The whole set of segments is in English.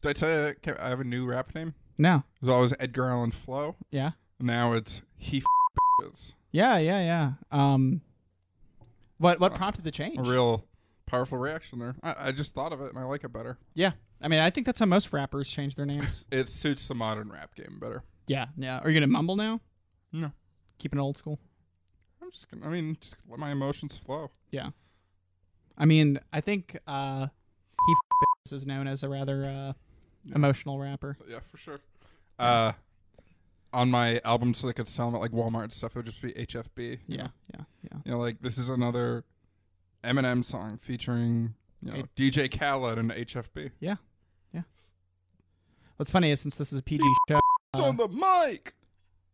Did I tell you I have a new rap name? No. It was always Edgar Allan Flo. Yeah. Now it's he is. Yeah. What prompted the change? A real powerful reaction there. I just thought of it and I like it better. Yeah. I mean, I think that's how most rappers change their names. It suits the modern rap game better. Yeah. Are you gonna mumble now? No. Keeping it old school. I'm just gonna just let my emotions flow. Yeah. I mean, I think he is known as a rather emotional rapper. Yeah, for sure. On my album, so they could sell them at like Walmart and stuff, it would just be HFB. Yeah. You know, like this is another Eminem song featuring DJ Khaled and HFB. Yeah. What's funny is since this is a PG show, It's on the mic.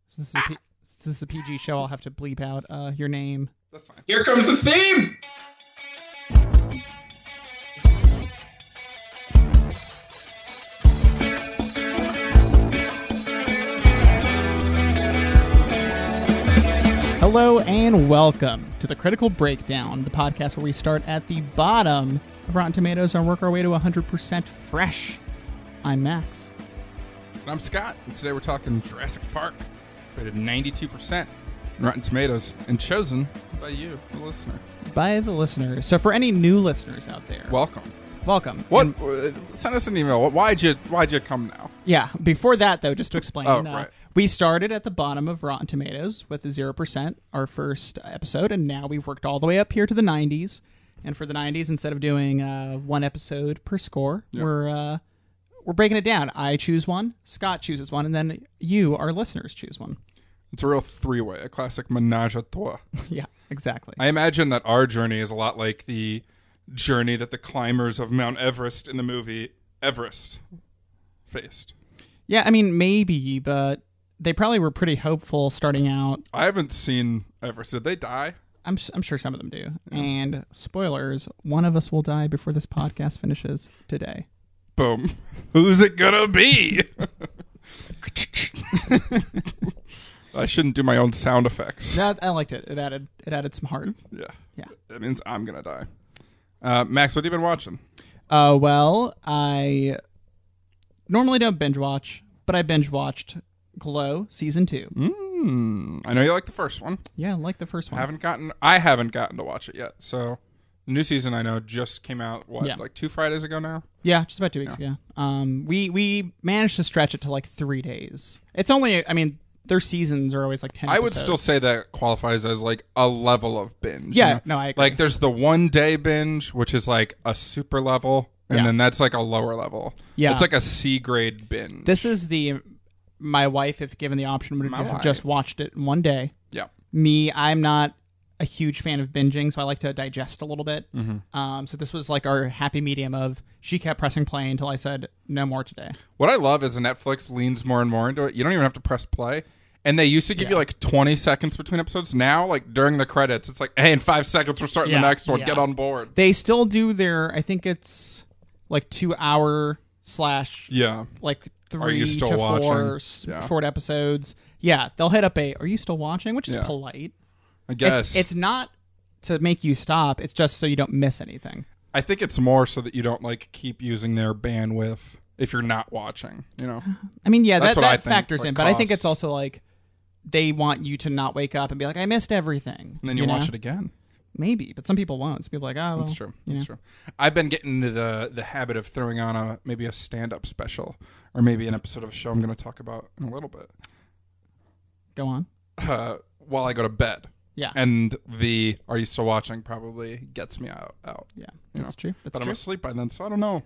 Since this is a PG show, I'll have to bleep out your name. That's fine. Here comes the theme! Hello and welcome to the Critical Breakdown, the podcast where we start at the bottom of Rotten Tomatoes and work our way to 100% fresh. I'm Max. And I'm Scott, and today we're talking Jurassic Park, rated 92% on Rotten Tomatoes, and chosen by you, the listener. By the listener. So for any new listeners out there, Welcome. And, Send us an email. Why'd you come now? yeah, before that though, just to explain, right. We started at the bottom of Rotten Tomatoes with the 0%, our first episode, and now we've worked all the way up here to the 90s. And for the 90s, instead of doing one episode per score, we're breaking it down. I choose one, Scott chooses one, and then you, our listeners, choose one. It's a real three-way, a classic menage a trois. Yeah, exactly. I imagine that our journey is a lot like the journey that the climbers of Mount Everest in the movie Everest faced. Yeah, I mean, maybe, but they probably were pretty hopeful starting out. I haven't seen Everest. Did they die? I'm sure some of them do. Yeah. And spoilers, one of us will die before this podcast finishes today. Boom. Who's it gonna be? I shouldn't do my own sound effects. I liked it. It added some heart. Yeah. Yeah. That means I'm gonna die. Max, what have you been watching? Well, I normally don't binge watch, but I binge watched Glow Season 2. I know you like the first one. Yeah, I like the first one. I haven't gotten to watch it yet. So the new season I know just came out, like 2 Fridays ago now? Yeah, just about 2 weeks ago. We managed to stretch it to like 3 days. It's only, I mean, their seasons are always like 10 I episodes. would still say that qualifies as like a level of binge. Yeah, you know? no, I agree. Like there's the 1 day binge, which is like a super level, and then that's like a lower level. Yeah. It's like a C grade binge. This is my wife, if given the option, would have just watched it in 1 day. Yeah. Me, I'm not a huge fan of binging, so I like to digest a little bit. So this was like our happy medium of she kept pressing play until I said no more today. What I love is Netflix leans more and more into it. You don't even have to press play. And they used to give you like 20 seconds between episodes. Now, like during the credits, it's like, hey, in 5 seconds, we're starting the next one. Yeah. Get on board. They still do their, I think it's like 2 hour / like 3 to 4 short episodes. Yeah, they'll hit up are you still watching? Which is polite. I guess. It's not to make you stop. It's just so you don't miss anything. I think it's more so that you don't like keep using their bandwidth if you're not watching, you know? I mean, yeah, that like factors in. But I think it's also like they want you to not wake up and be like, I missed everything. And then you watch it again. Maybe, but some people won't. Some people are like, oh, well. That's true. That's true. I've been getting into the habit of throwing on maybe a stand-up special or maybe an episode of a show I'm going to talk about in a little bit. Go on. While I go to bed. Yeah. And the Are You Still Watching probably gets me out. Yeah, that's true. But I'm asleep by then, so I don't know.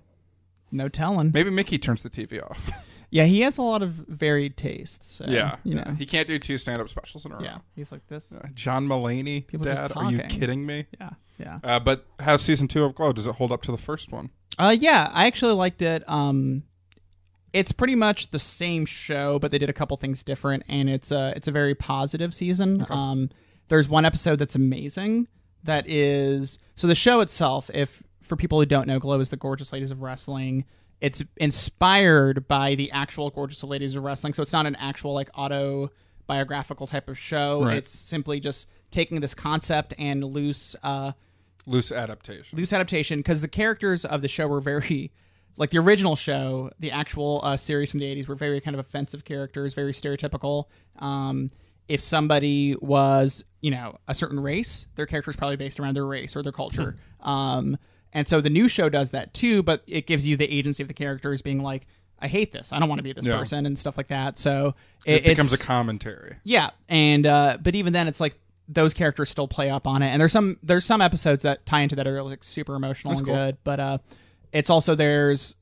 No telling. Maybe Mickey turns the TV off. Yeah, he has a lot of varied tastes. So, you know. He can't do 2 stand-up specials in a row. Yeah, he's like this. John Mulaney, People Dad, just are you talking. kidding me? Yeah. But how's season 2 of Glow? Does it hold up to the first one? Yeah, I actually liked it. It's pretty much the same show, but they did a couple things different, and it's a very positive season. Okay. There's one episode that's amazing. That is so the show itself. If for people who don't know, Glow is the Gorgeous Ladies of Wrestling. It's inspired by the actual Gorgeous Ladies of Wrestling, so it's not an actual like autobiographical type of show. Right. It's simply just taking this concept and loose adaptation. Because the characters of the show were very like the original show, the actual series from the 80s were very kind of offensive characters, very stereotypical. If somebody was, a certain race, their character is probably based around their race or their culture. And so the new show does that too, but it gives you the agency of the characters being like, I hate this. I don't want to be this person and stuff like that. So it becomes a commentary. Yeah. And, but even then it's like those characters still play up on it. And there's some episodes that tie into that are like super emotional and good, but, it's also the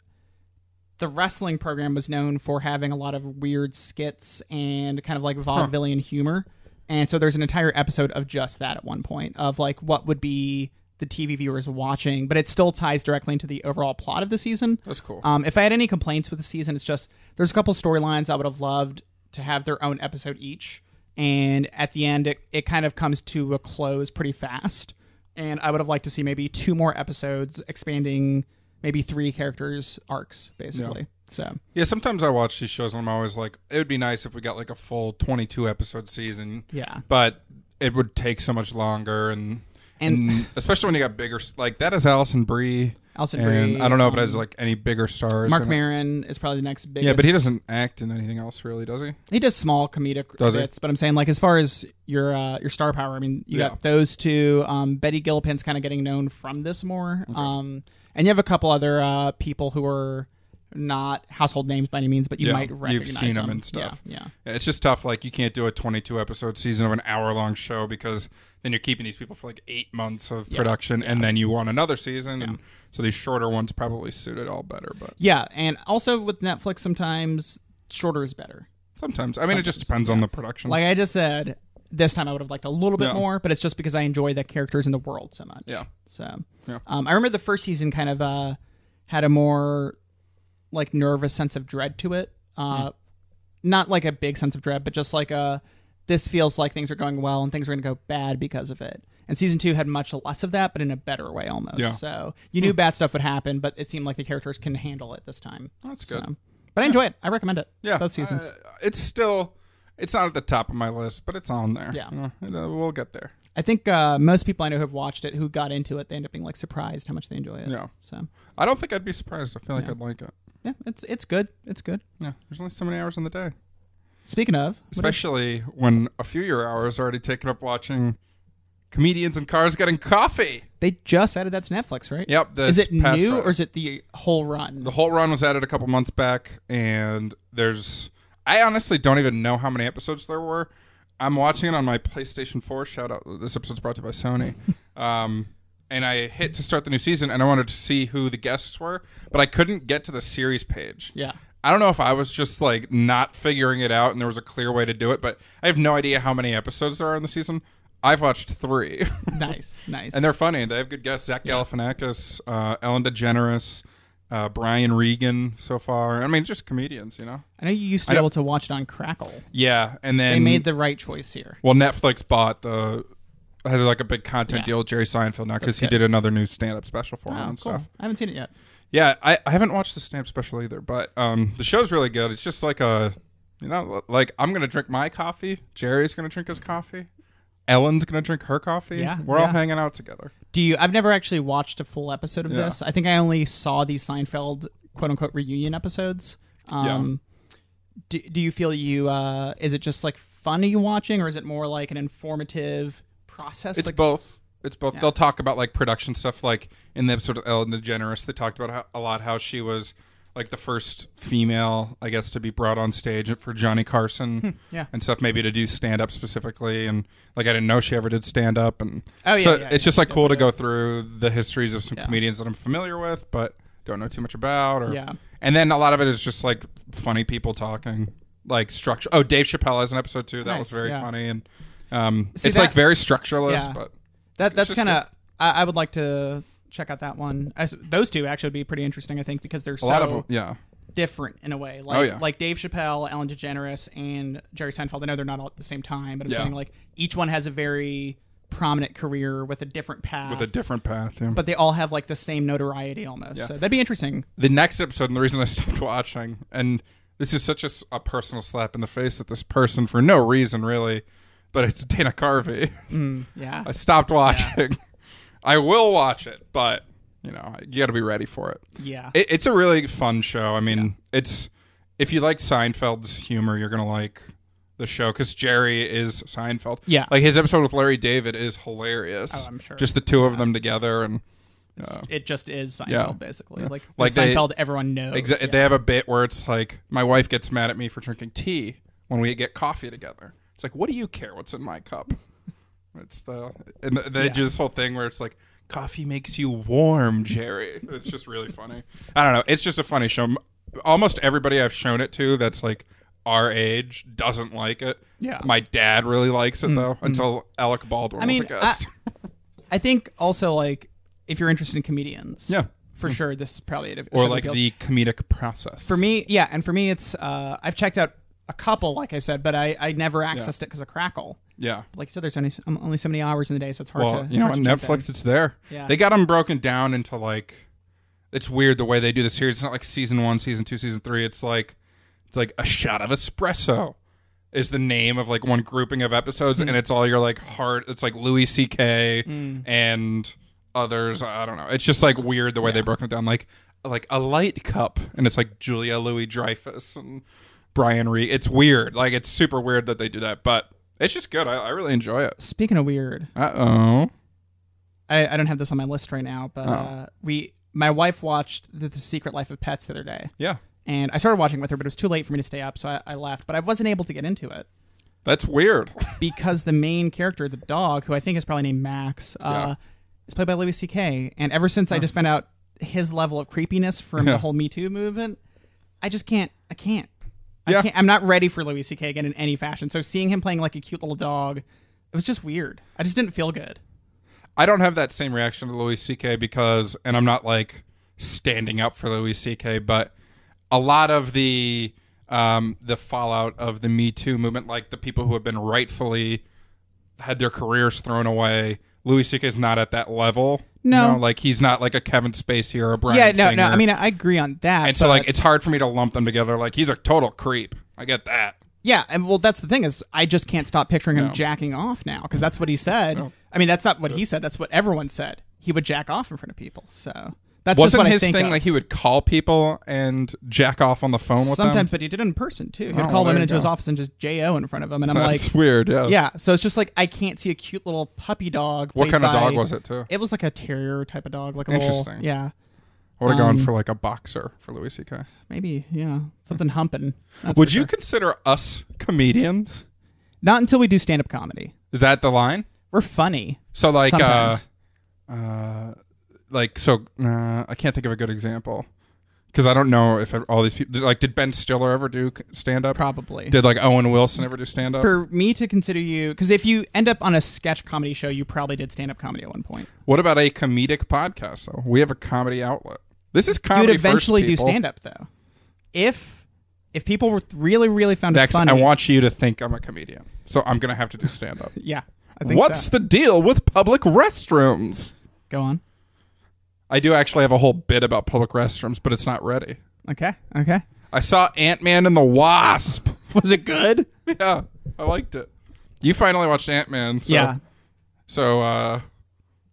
wrestling program was known for having a lot of weird skits and kind of like vaudevillian humor. And so there's an entire episode of just that at one point of like what would be the TV viewers watching, but it still ties directly into the overall plot of the season. That's cool. If I had any complaints with the season, it's just there's a couple storylines I would have loved to have their own episode each. And at the end, it kind of comes to a close pretty fast. And I would have liked to see maybe 2 more episodes expanding maybe 3 characters' arcs, basically. So sometimes I watch these shows and I'm always like, it would be nice if we got like a full 22 episode season. Yeah. But it would take so much longer and especially when you got bigger, like that is Alison Brie. And I don't know if it has like any bigger stars. Mark Maron is probably the next biggest. Yeah, but he doesn't act in anything else really, does he? He does small comedic bits, but I'm saying like as far as your star power, I mean, you got those 2. Betty Gilpin's kind of getting known from this more. Okay. And you have a couple other people who are not household names by any means, but you might recognize you've seen them and stuff. Yeah. It's just tough. Like you can't do a 22 episode season of an hour-long show because then you're keeping these people for like 8 months of production, and then you want another season, and so these shorter ones probably suit it all better. But and also with Netflix, sometimes shorter is better. Sometimes, I mean, it just depends on the production. Like I just said, this time I would have liked a little bit more, but it's just because I enjoy the characters in the world so much. Yeah. So, I remember the first season kind of had a more like nervous sense of dread to it. Not like a big sense of dread, but just like this feels like things are going well and things are going to go bad because of it. And season 2 had much less of that, but in a better way almost. Yeah. So you knew bad stuff would happen, but it seemed like the characters can handle it this time. That's good. So, but I enjoy it. I recommend it. Yeah. Both seasons. It's not at the top of my list, but it's on there. Yeah. We'll get there. I think most people I know who have watched it, who got into it, they end up being like surprised how much they enjoy it. Yeah. So I don't think I'd be surprised. I feel like I'd like it. Yeah, it's good. It's good. Yeah, there's only so many hours in the day. Speaking of... Especially when a few of your hours are already taken up watching comedians in cars getting coffee. They just added that to Netflix, right? Yep. Is it new or is it the whole run? The whole run was added a couple months back, and I honestly don't even know how many episodes there were. I'm watching it on my PlayStation 4. Shout out. This episode's brought to you by Sony. And I hit to start the new season, and I wanted to see who the guests were, but I couldn't get to the series page. Yeah. I don't know if I was just like not figuring it out and there was a clear way to do it, but I have no idea how many episodes there are in the season. I've watched 3. Nice. And they're funny. They have good guests. Zach Galifianakis, Ellen DeGeneres, Brian Regan so far. I mean, just comedians, I know you used to be able to watch it on Crackle. Yeah, and then... They made the right choice here. Well, Netflix has like a big content deal with Jerry Seinfeld now because he did another new stand-up special for him and stuff. I haven't seen it yet. Yeah, I haven't watched the stand-up special either, but the show's really good. It's just like like I'm going to drink my coffee. Jerry's going to drink his coffee. Ellen's going to drink her coffee. Yeah, We're all hanging out together. I've never actually watched a full episode of this. I think I only saw the Seinfeld quote-unquote reunion episodes. Do you feel is it just like funny watching, or is it more like an informative process? It's both. It's both. Yeah. They'll talk about like production stuff. Like in the episode of Ellen DeGeneres, they talked about how she was like the first female, I guess, to be brought on stage for Johnny Carson and stuff, maybe to do stand up specifically. And like I didn't know she ever did stand up. And it's just like cool to go through the histories of some comedians that I'm familiar with, but don't know too much about. And then a lot of it is just like funny people talking, like structure. Oh, Dave Chappelle has an episode too. That was very funny. And it's like very structureless, but. That's kind of... I would like to check out that one. Those two actually would be pretty interesting, I think, because they're so different in a way. Like Dave Chappelle, Ellen DeGeneres, and Jerry Seinfeld. I know they're not all at the same time, but I'm saying like each one has a very prominent career with a different path. But they all have like the same notoriety almost. Yeah. So that'd be interesting. The next episode, and the reason I stopped watching, and this is such a personal slap in the face at this person for no reason really, but it's Dana Carvey. Yeah. I stopped watching. I will watch it, but you got to be ready for it. Yeah. It's a really fun show. I mean, if you like Seinfeld's humor, you're going to like the show because Jerry is Seinfeld. Yeah. Like his episode with Larry David is hilarious. Oh, I'm sure. Just the two of them together. And it just is Seinfeld, basically. Like Seinfeld, everyone knows. Exactly. Yeah. They have a bit where it's like, my wife gets mad at me for drinking tea when we get coffee together. It's like, what do you care what's in my cup? They do this whole thing where it's like, coffee makes you warm, Jerry. It's just really funny. I don't know. It's just a funny show. Almost everybody I've shown it to that's like our age doesn't like it. Yeah. My dad really likes it though, until Alec Baldwin was a guest. I think also like if you're interested in comedians, for sure this is probably it. Or like the comedic process. For me, and for me it's I've checked out a couple, like I said, but I never accessed it because of Crackle. Yeah. Like you said, there's only so many hours in the day, so it's hard to. Well, on Netflix, it's there. Yeah. They got them broken down into like, it's weird the way they do the series. It's not like season 1, season 2, season 3. It's like a shot of espresso is the name of like one grouping of episodes, and it's all your like hard. It's like Louis C.K. and others. I don't know. It's just like weird the way they broke it down. Like a light cup, and it's like Julia Louis-Dreyfus and Brian Reed. It's weird. Like it's super weird that they do that, but it's just good. I really enjoy it. Speaking of weird, I don't have this on my list right now, but my wife watched the Secret Life of Pets the other day. Yeah. And I started watching with her, but it was too late for me to stay up, so I left. But I wasn't able to get into it. That's weird. Because the main character, the dog, who I think is probably named Max, is played by Louis C.K. And ever since I just found out his level of creepiness from the whole Me Too movement, I just can't. I can't. I'm not ready for Louis C.K. again in any fashion. So seeing him playing like a cute little dog, it was just weird. I just didn't feel good. I don't have that same reaction to Louis C.K. because, and I'm not like standing up for Louis C.K., but a lot of the fallout of the Me Too movement, like the people who have been rightfully had their careers thrown away, Louis C.K. is not at that level. No. Like he's not like a Kevin Spacey or a Bryan Singer. No. I mean, I agree on that. And so like it's hard for me to lump them together. Like he's a total creep. I get that. Yeah, and well, that's the thing is I just can't stop picturing him jacking off now because that's what he said. No. I mean, that's not what he said. That's what everyone said. He would jack off in front of people. So that's Wasn't just what his I think thing of. like he would call people and jack off on the phone with them? Sometimes, but he did it in person too. He would call women into his office and just J.O. in front of him, and I'm That's weird. Yeah. Yeah. So it's just like I can't see a cute little puppy dog. What kind of dog was it too? It was like a terrier type of dog, like a Interesting. little, yeah. I would have gone for like a boxer for Louis C.K. Maybe, yeah, something humping. Would you consider us comedians? Not until we do stand-up comedy. Is that the line? We're funny. So like, sometimes. I can't think of a good example because I don't know if all these people like. Did Ben Stiller ever do stand-up? Probably. Did like Owen Wilson ever do stand-up? For me to consider you, because if you end up on a sketch comedy show, you probably did stand-up comedy at one point. What about a comedic podcast though? We have a comedy outlet. This is comedy. You would eventually first, do stand-up though. If people were really found us funny. I want you to think I'm a comedian, so I'm gonna have to do stand-up. Yeah, I think What's the deal with public restrooms? Go on. I do actually have a whole bit about public restrooms, but it's not ready. Okay. I saw Ant-Man and the Wasp. Was it good? Yeah, I liked it. You finally watched Ant-Man. So, yeah. So,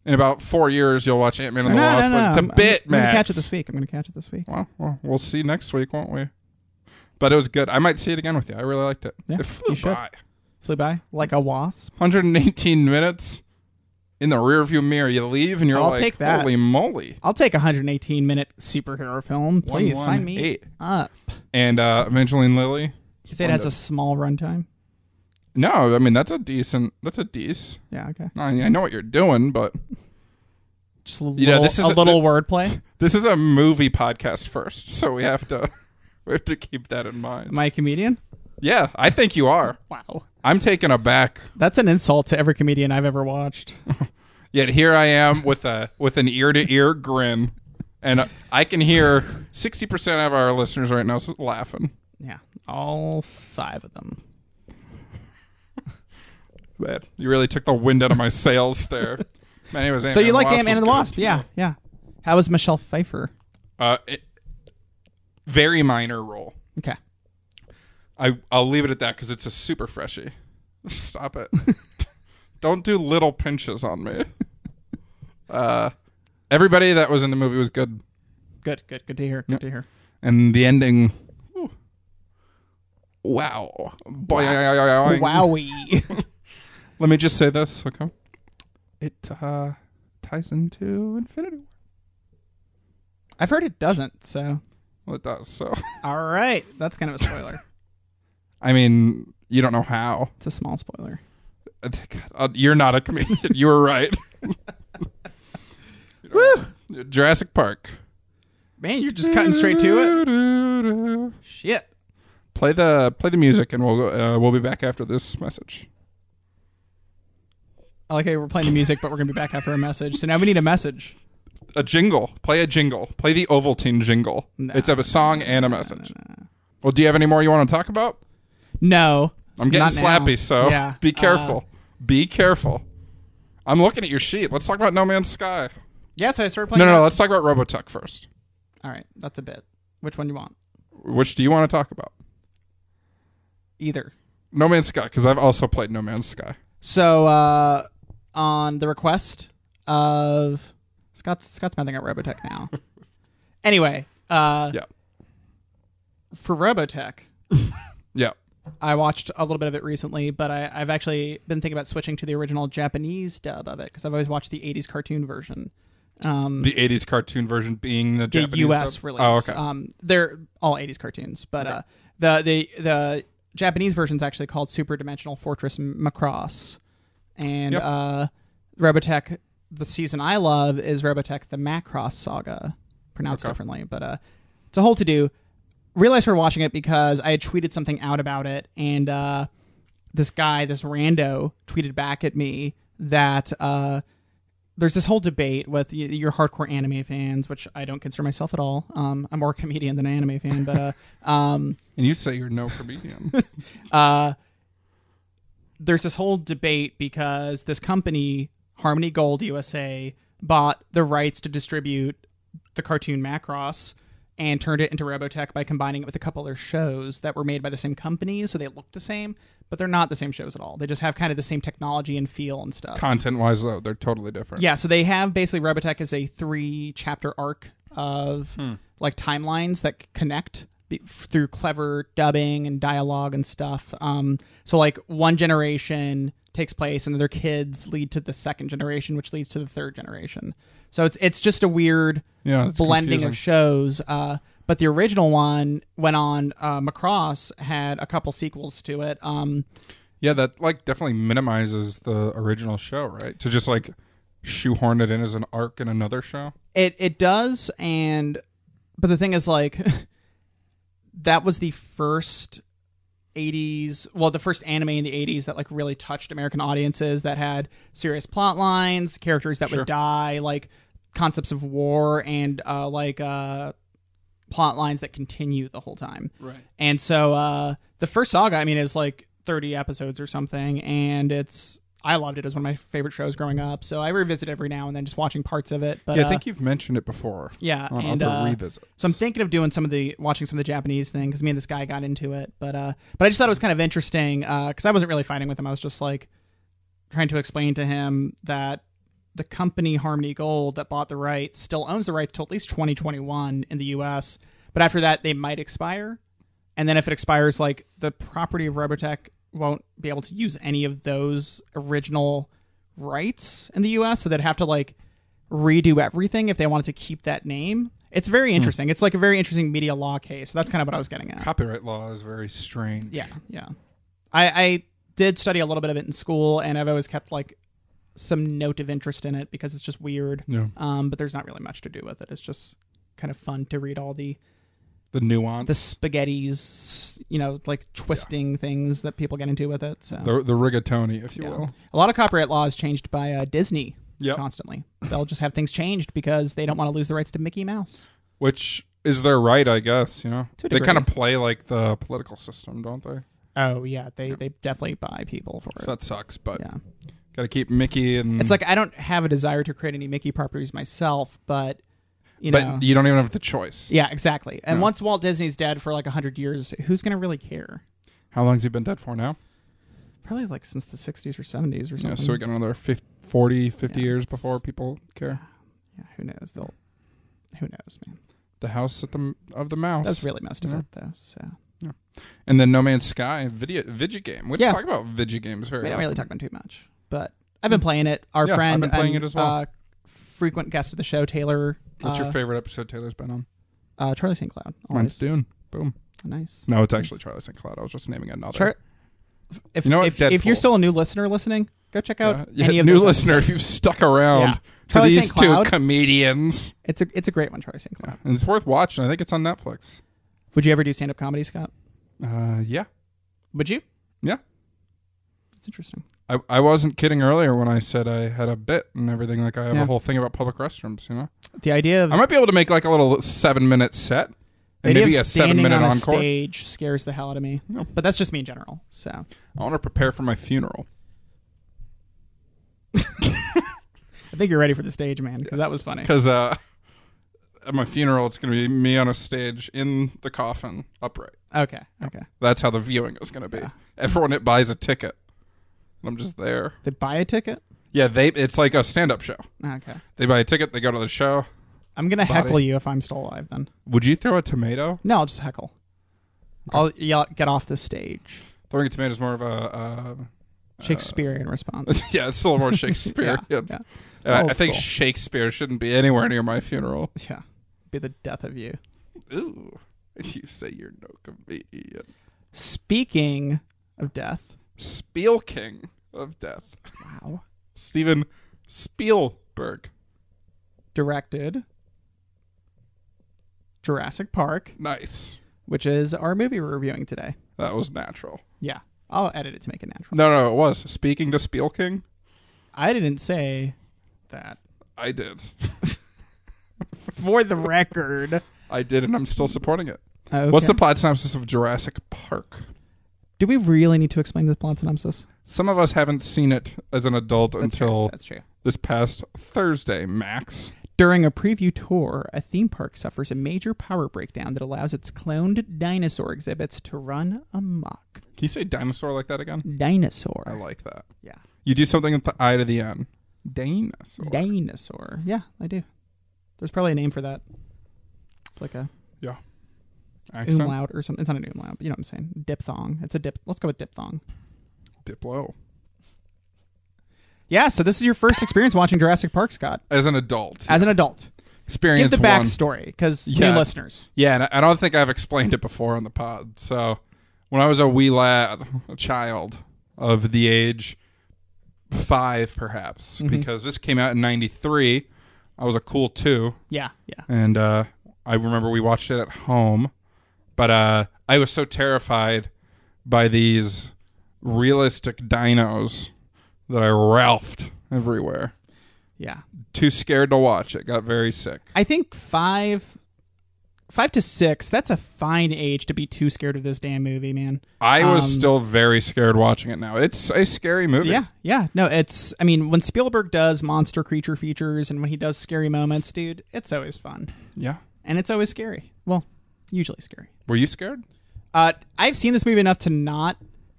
in about 4 years, you'll watch Ant-Man and the Wasp. But it's a bit, I'm going to catch it this week. Well, we'll see next week, won't we? But it was good. I might see it again with you. I really liked it. Yeah, it flew by. Flew by like a wasp. 118 minutes. In the rearview mirror, you leave and you're I'll take that. Holy moly. I'll take a 118-minute superhero film. Please sign me up. And Evangeline Lilly. You say it has a small runtime? No, I mean, that's a decent. Yeah, okay. I know what you're doing, but... Just a little wordplay? This is a movie podcast first, so we have to keep that in mind. Am I a comedian? Yeah, I think you are. Wow. I'm taken aback. That's an insult to every comedian I've ever watched. Yet here I am with an ear-to-ear grin, and I can hear 60% of our listeners right now laughing. Yeah, all 5 of them. Man, you really took the wind out of my sails there. My name is Ant-Man. So you like Ant-Man and the Wasp? Yeah. How was Michelle Pfeiffer? Very minor role. Okay. I'll leave it at that because it's a super freshie. Stop it. Don't do little pinches on me. Everybody that was in the movie was good. Good to hear. Good to hear. And the ending, wow. Wowie. Let me just say this, okay? It ties into Infinity War. I've heard it doesn't, so. Well, it does, so. All right. That's kind of a spoiler. I mean, you don't know how. It's a small spoiler. You're not a comedian. You were right. Woo! Jurassic Park. Man, you're just cutting straight to it. Shit. Play the music, and we'll be back after this message. Okay, we're playing the music, but we're gonna be back after a message. So now we need a message. A jingle. Play a jingle. Play the Ovaltine jingle. No, it's a song and a message. No. Well, do you have any more you want to talk about? No. I'm getting slappy, now. so yeah. Be careful. Be careful. I'm looking at your sheet. Let's talk about No Man's Sky. Yeah, so I started playing. No. Let's talk about Robotech first. All right, that's a bit. Which one do you want? Which do you want to talk about? Either. No Man's Sky, because I've also played No Man's Sky. So, on the request of Scott's mouthing out Robotech now. Anyway, yeah. For Robotech, yeah, I watched a little bit of it recently, but I've actually been thinking about switching to the original Japanese dub of it because I've always watched the 80s cartoon version. The 80s cartoon version being the Japanese US dub? release. Oh, okay. They're all 80s cartoons, but the Japanese version is actually called Super Dimensional Fortress Macross. And Robotech, the season I love is Robotech the Macross Saga, pronounced differently, but it's a whole to-do. Realized we were watching it because I had tweeted something out about it, and this rando, tweeted back at me that there's this whole debate with your hardcore anime fans, which I don't consider myself at all. I'm more a comedian than an anime fan, but and you say you're no comedian. There's this whole debate because this company, Harmony Gold USA, bought the rights to distribute the cartoon Macross and turned it into Robotech by combining it with a couple other shows that were made by the same company, so they look the same, but they're not the same shows at all. They just have kind of the same technology and feel and stuff. Content-wise, though, they're totally different. Yeah, so they have basically Robotech is a 3-chapter arc of like timelines that connect through clever dubbing and dialogue and stuff. So like one generation takes place and then their kids lead to the second generation, which leads to the third generation. So it's just a weird blending confusing. of shows. But the original one went on. Macross had a couple sequels to it. Yeah, that like definitely minimizes the original show, right? To just like shoehorn it in as an arc in another show. It does, but the thing is like that was the first 80s, well, the first anime in the 80s that like really touched American audiences, that had serious plot lines, characters that would die, like concepts of war, and plot lines that continue the whole time. Right. And so the first saga, I mean, is like 30 episodes or something, and I loved it. It was one of my favorite shows growing up, so I revisit every now and then, just watching parts of it. But I think you've mentioned it before. Yeah, on other revisits. So I'm thinking of doing watching some of the Japanese thing because me and this guy got into it. But I just thought it was kind of interesting because I wasn't really fighting with him. I was just like trying to explain to him that the company Harmony Gold that bought the rights still owns the rights till at least 2021 in the U.S. But after that, they might expire, and then if it expires, like the property of Robotech won't be able to use any of those original rights in the US, so they'd have to like redo everything if they wanted to keep that name. It's very interesting. It's like a very interesting media law case. So that's kind of what I was getting at. Copyright law is very strange. Yeah. I did study a little bit of it in school, and I've always kept like some note of interest in it because it's just weird. Yeah. But there's not really much to do with it. It's just kind of fun to read all the nuance, the spaghettis, like twisting things that people get into with it. So the rigatoni, if you will. A lot of copyright law is changed by Disney constantly. They'll just have things changed because they don't want to lose the rights to Mickey Mouse. Which is their right, I guess, To a They degree. kind of play like the political system, don't they? Oh, yeah. They definitely buy people for it. So that sucks, but yeah. got to keep Mickey and... It's like I don't have a desire to create any Mickey properties myself, but... But you don't even have the choice. Yeah, exactly. And once Walt Disney's dead for like 100 years, who's going to really care? How long's he been dead for now? Probably like since the 60s or 70s or something. Yeah, so we got another 50 years before people care. Yeah, who knows? Who knows, man? The House of the Mouse. That's really most of it, though. So. Yeah. And then No Man's Sky, Vidya game. We don't talk about Vidya games very often. We don't really talk about too much, but I've been playing it. Our friend, I've been playing it as well. Frequent guest of the show, Taylor. What's your favorite episode Taylor's been on? Charlie St. Cloud. Always. Mine's Dune. Boom. Nice. No, it's actually Charlie St. Cloud. I was just naming another. If you're still a new listener listening, go check out any of new those listener. episodes. If you've stuck around to these two comedians, it's a great one, Charlie St. Cloud. And it's worth watching. I think it's on Netflix. Would you ever do stand-up comedy, Scott? Yeah. Would you? Yeah. That's interesting. I wasn't kidding earlier when I said I had a bit and everything. Like I have a whole thing about public restrooms. You know, the idea of I might be able to make like a little 7-minute set. And maybe a 7-minute on encore. Stage scares the hell out of me. No. But that's just me in general. So I want to prepare for my funeral. I think you're ready for the stage, man, because that was funny. Because at my funeral, it's going to be me on a stage in the coffin, upright. Okay. That's how the viewing is going to be. Yeah. Everyone buys a ticket. And I'm just there. They buy a ticket? Yeah, it's like a stand-up show. Okay. They buy a ticket. They go to the show. I'm going to heckle you if I'm still alive, then. Would you throw a tomato? No, I'll just heckle. Okay. I'll yell, get off the stage. Throwing a tomato is more of a... Shakespearean response. Yeah, it's a little more Shakespearean. yeah. And I think Shakespeare shouldn't be anywhere near my funeral. Yeah. Be the death of you. Ooh. You say you're no comedian. Speaking of death. Spielking of death. Wow. Steven Spielberg. Directed Jurassic Park. Nice. Which is our movie we're reviewing today. That was natural. Yeah. I'll edit it to make it natural. No, it was. Speaking to Spielking. I didn't say that. I did. For the record. I did, and I'm still supporting it. Okay. What's the plot synopsis of Jurassic Park? Do we really need to explain the plot synopsis? Some of us haven't seen it as an adult until That's true. This past Thursday, Max. During a preview tour, a theme park suffers a major power breakdown that allows its cloned dinosaur exhibits to run amok. Can you say dinosaur like that again? Dinosaur. I like that. Yeah. You do something with the I to the N. Dinosaur. Dinosaur. Yeah, I do. There's probably a name for that. It's like a accent? Umlaut or something. It's not an umlaut, but you know what I'm saying. Diphthong. It's a dip. Let's go with diphthong. Diplo. Yeah, so this is your first experience watching Jurassic Park, Scott. As an adult. As an adult. Experience Give the backstory, because new listeners. Yeah, and I don't think I've explained it before on the pod. So when I was a wee lad, a child of the age 5 perhaps, because this came out in 93, I was a cool 2. Yeah. And I remember we watched it at home, but I was so terrified by these realistic dinos that I ralphed everywhere. Yeah. Too scared to watch it. Got very sick. I think 5 to 6, that's a fine age to be too scared of this damn movie, man. I was still very scared watching it now. It's a scary movie. Yeah. No, when Spielberg does monster creature features and when he does scary moments, dude, it's always fun. Yeah. And it's always scary. Well, usually scary. Were you scared? I've seen this movie enough to not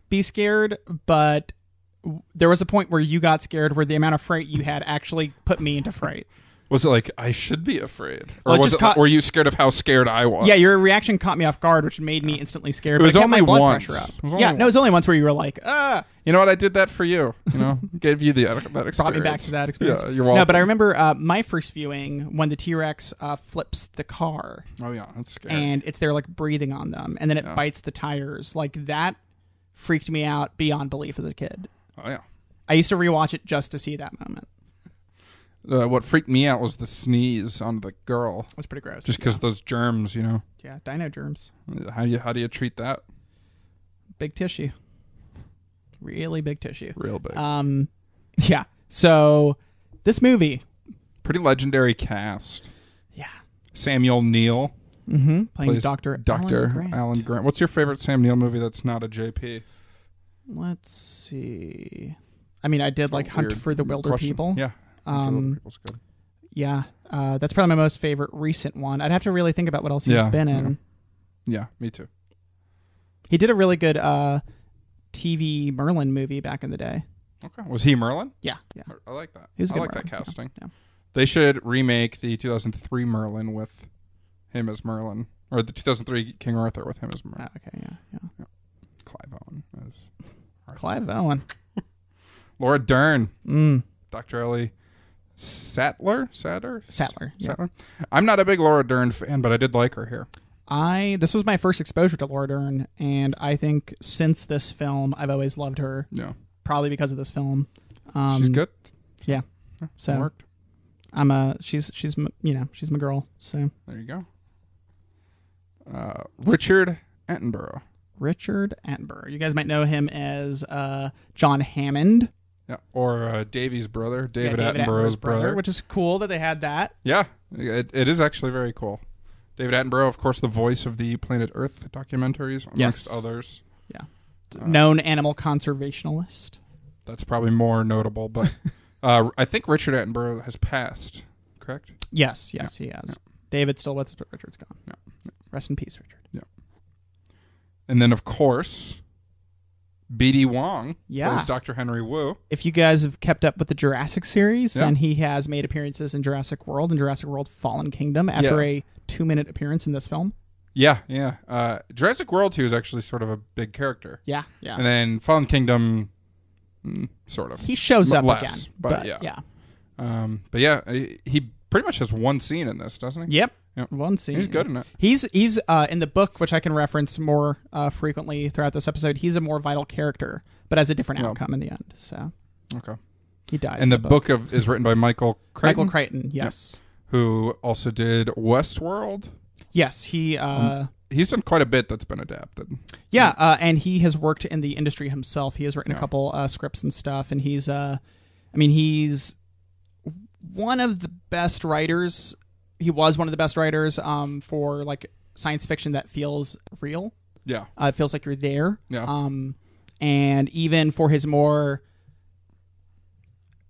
be scared, but there was a point where you got scared where the amount of fright you had actually put me into fright. Was it like, I should be afraid? Or were you scared of how scared I was? Yeah, your reaction caught me off guard, which made me instantly scared. It was only my blood once. pressure up. It was only once where you were like, You know what? I did that for you. Gave you that experience. Brought me back to that experience. Yeah, you're welcome. No, but I remember my first viewing when the T-Rex flips the car. Oh, yeah. That's scary. And it's there like breathing on them. And then it bites the tires. Like that freaked me out beyond belief as a kid. Oh, yeah. I used to rewatch it just to see that moment. What freaked me out was the sneeze on the girl. It was pretty gross. Just because those germs, Yeah, dino germs. How do you treat that? Big tissue. Really big tissue. Real big. Yeah. So this movie. Pretty legendary cast. Yeah. Samuel Neal. Playing Dr. Alan Grant. What's your favorite Sam Neill movie that's not a JP? Let's see. I mean, I did like Hunt for the Wilder People. Yeah. People's good. Yeah. That's probably my most favorite recent one. I'd have to really think about what else he's been in. Yeah, me too. He did a really good TV Merlin movie back in the day. Okay. Was he Merlin? Yeah. I like that. He was a good I like Merlin. that casting. Yeah. They should remake the 2003 Merlin with him as Merlin, or the 2003 King Arthur with him as Merlin. Okay, yeah. Clive Owen as Clive Owen. Laura Dern. Dr. Ellie Sattler. Yeah. I'm not a big Laura Dern fan, but I did like her here. This was my first exposure to Laura Dern, and I think since this film, I've always loved her. Yeah. Probably because of this film. She's good. Yeah. So it worked. she's my girl. So there you go. Richard Attenborough. You guys might know him as John Hammond. Yeah, or Davy's brother, David Attenborough's Attenborough's brother. Which is cool that they had that. Yeah, it is actually very cool. David Attenborough, of course, the voice of the Planet Earth documentaries, amongst others. Yeah. Known animal conservationalist. That's probably more notable, but I think Richard Attenborough has passed, correct? Yes, he has. Yeah. David's still with us, but Richard's gone. Yeah. Rest in peace, Richard. Yeah. And then, of course, B.D. Wong plays Dr. Henry Wu. If you guys have kept up with the Jurassic series, then he has made appearances in Jurassic World and Jurassic World Fallen Kingdom after a 2-minute appearance in this film. Yeah. Jurassic World 2 is actually sort of a big character. Yeah. And then Fallen Kingdom, sort of. He shows up less, again. But yeah. He pretty much has one scene in this, doesn't he? Yep. One scene. He's good in it. He's in the book, which I can reference more frequently throughout this episode. He's a more vital character, but has a different outcome in the end. So okay, he dies. And the book is written by Michael Crichton. Michael Crichton, yes, who also did Westworld. Yes, he's done quite a bit that's been adapted. Yeah, and he has worked in the industry himself. He has written a couple scripts and stuff, and he's one of the best writers. He was one of the best writers for like science fiction that feels real. Yeah. It feels like you're there. Yeah. And even for his more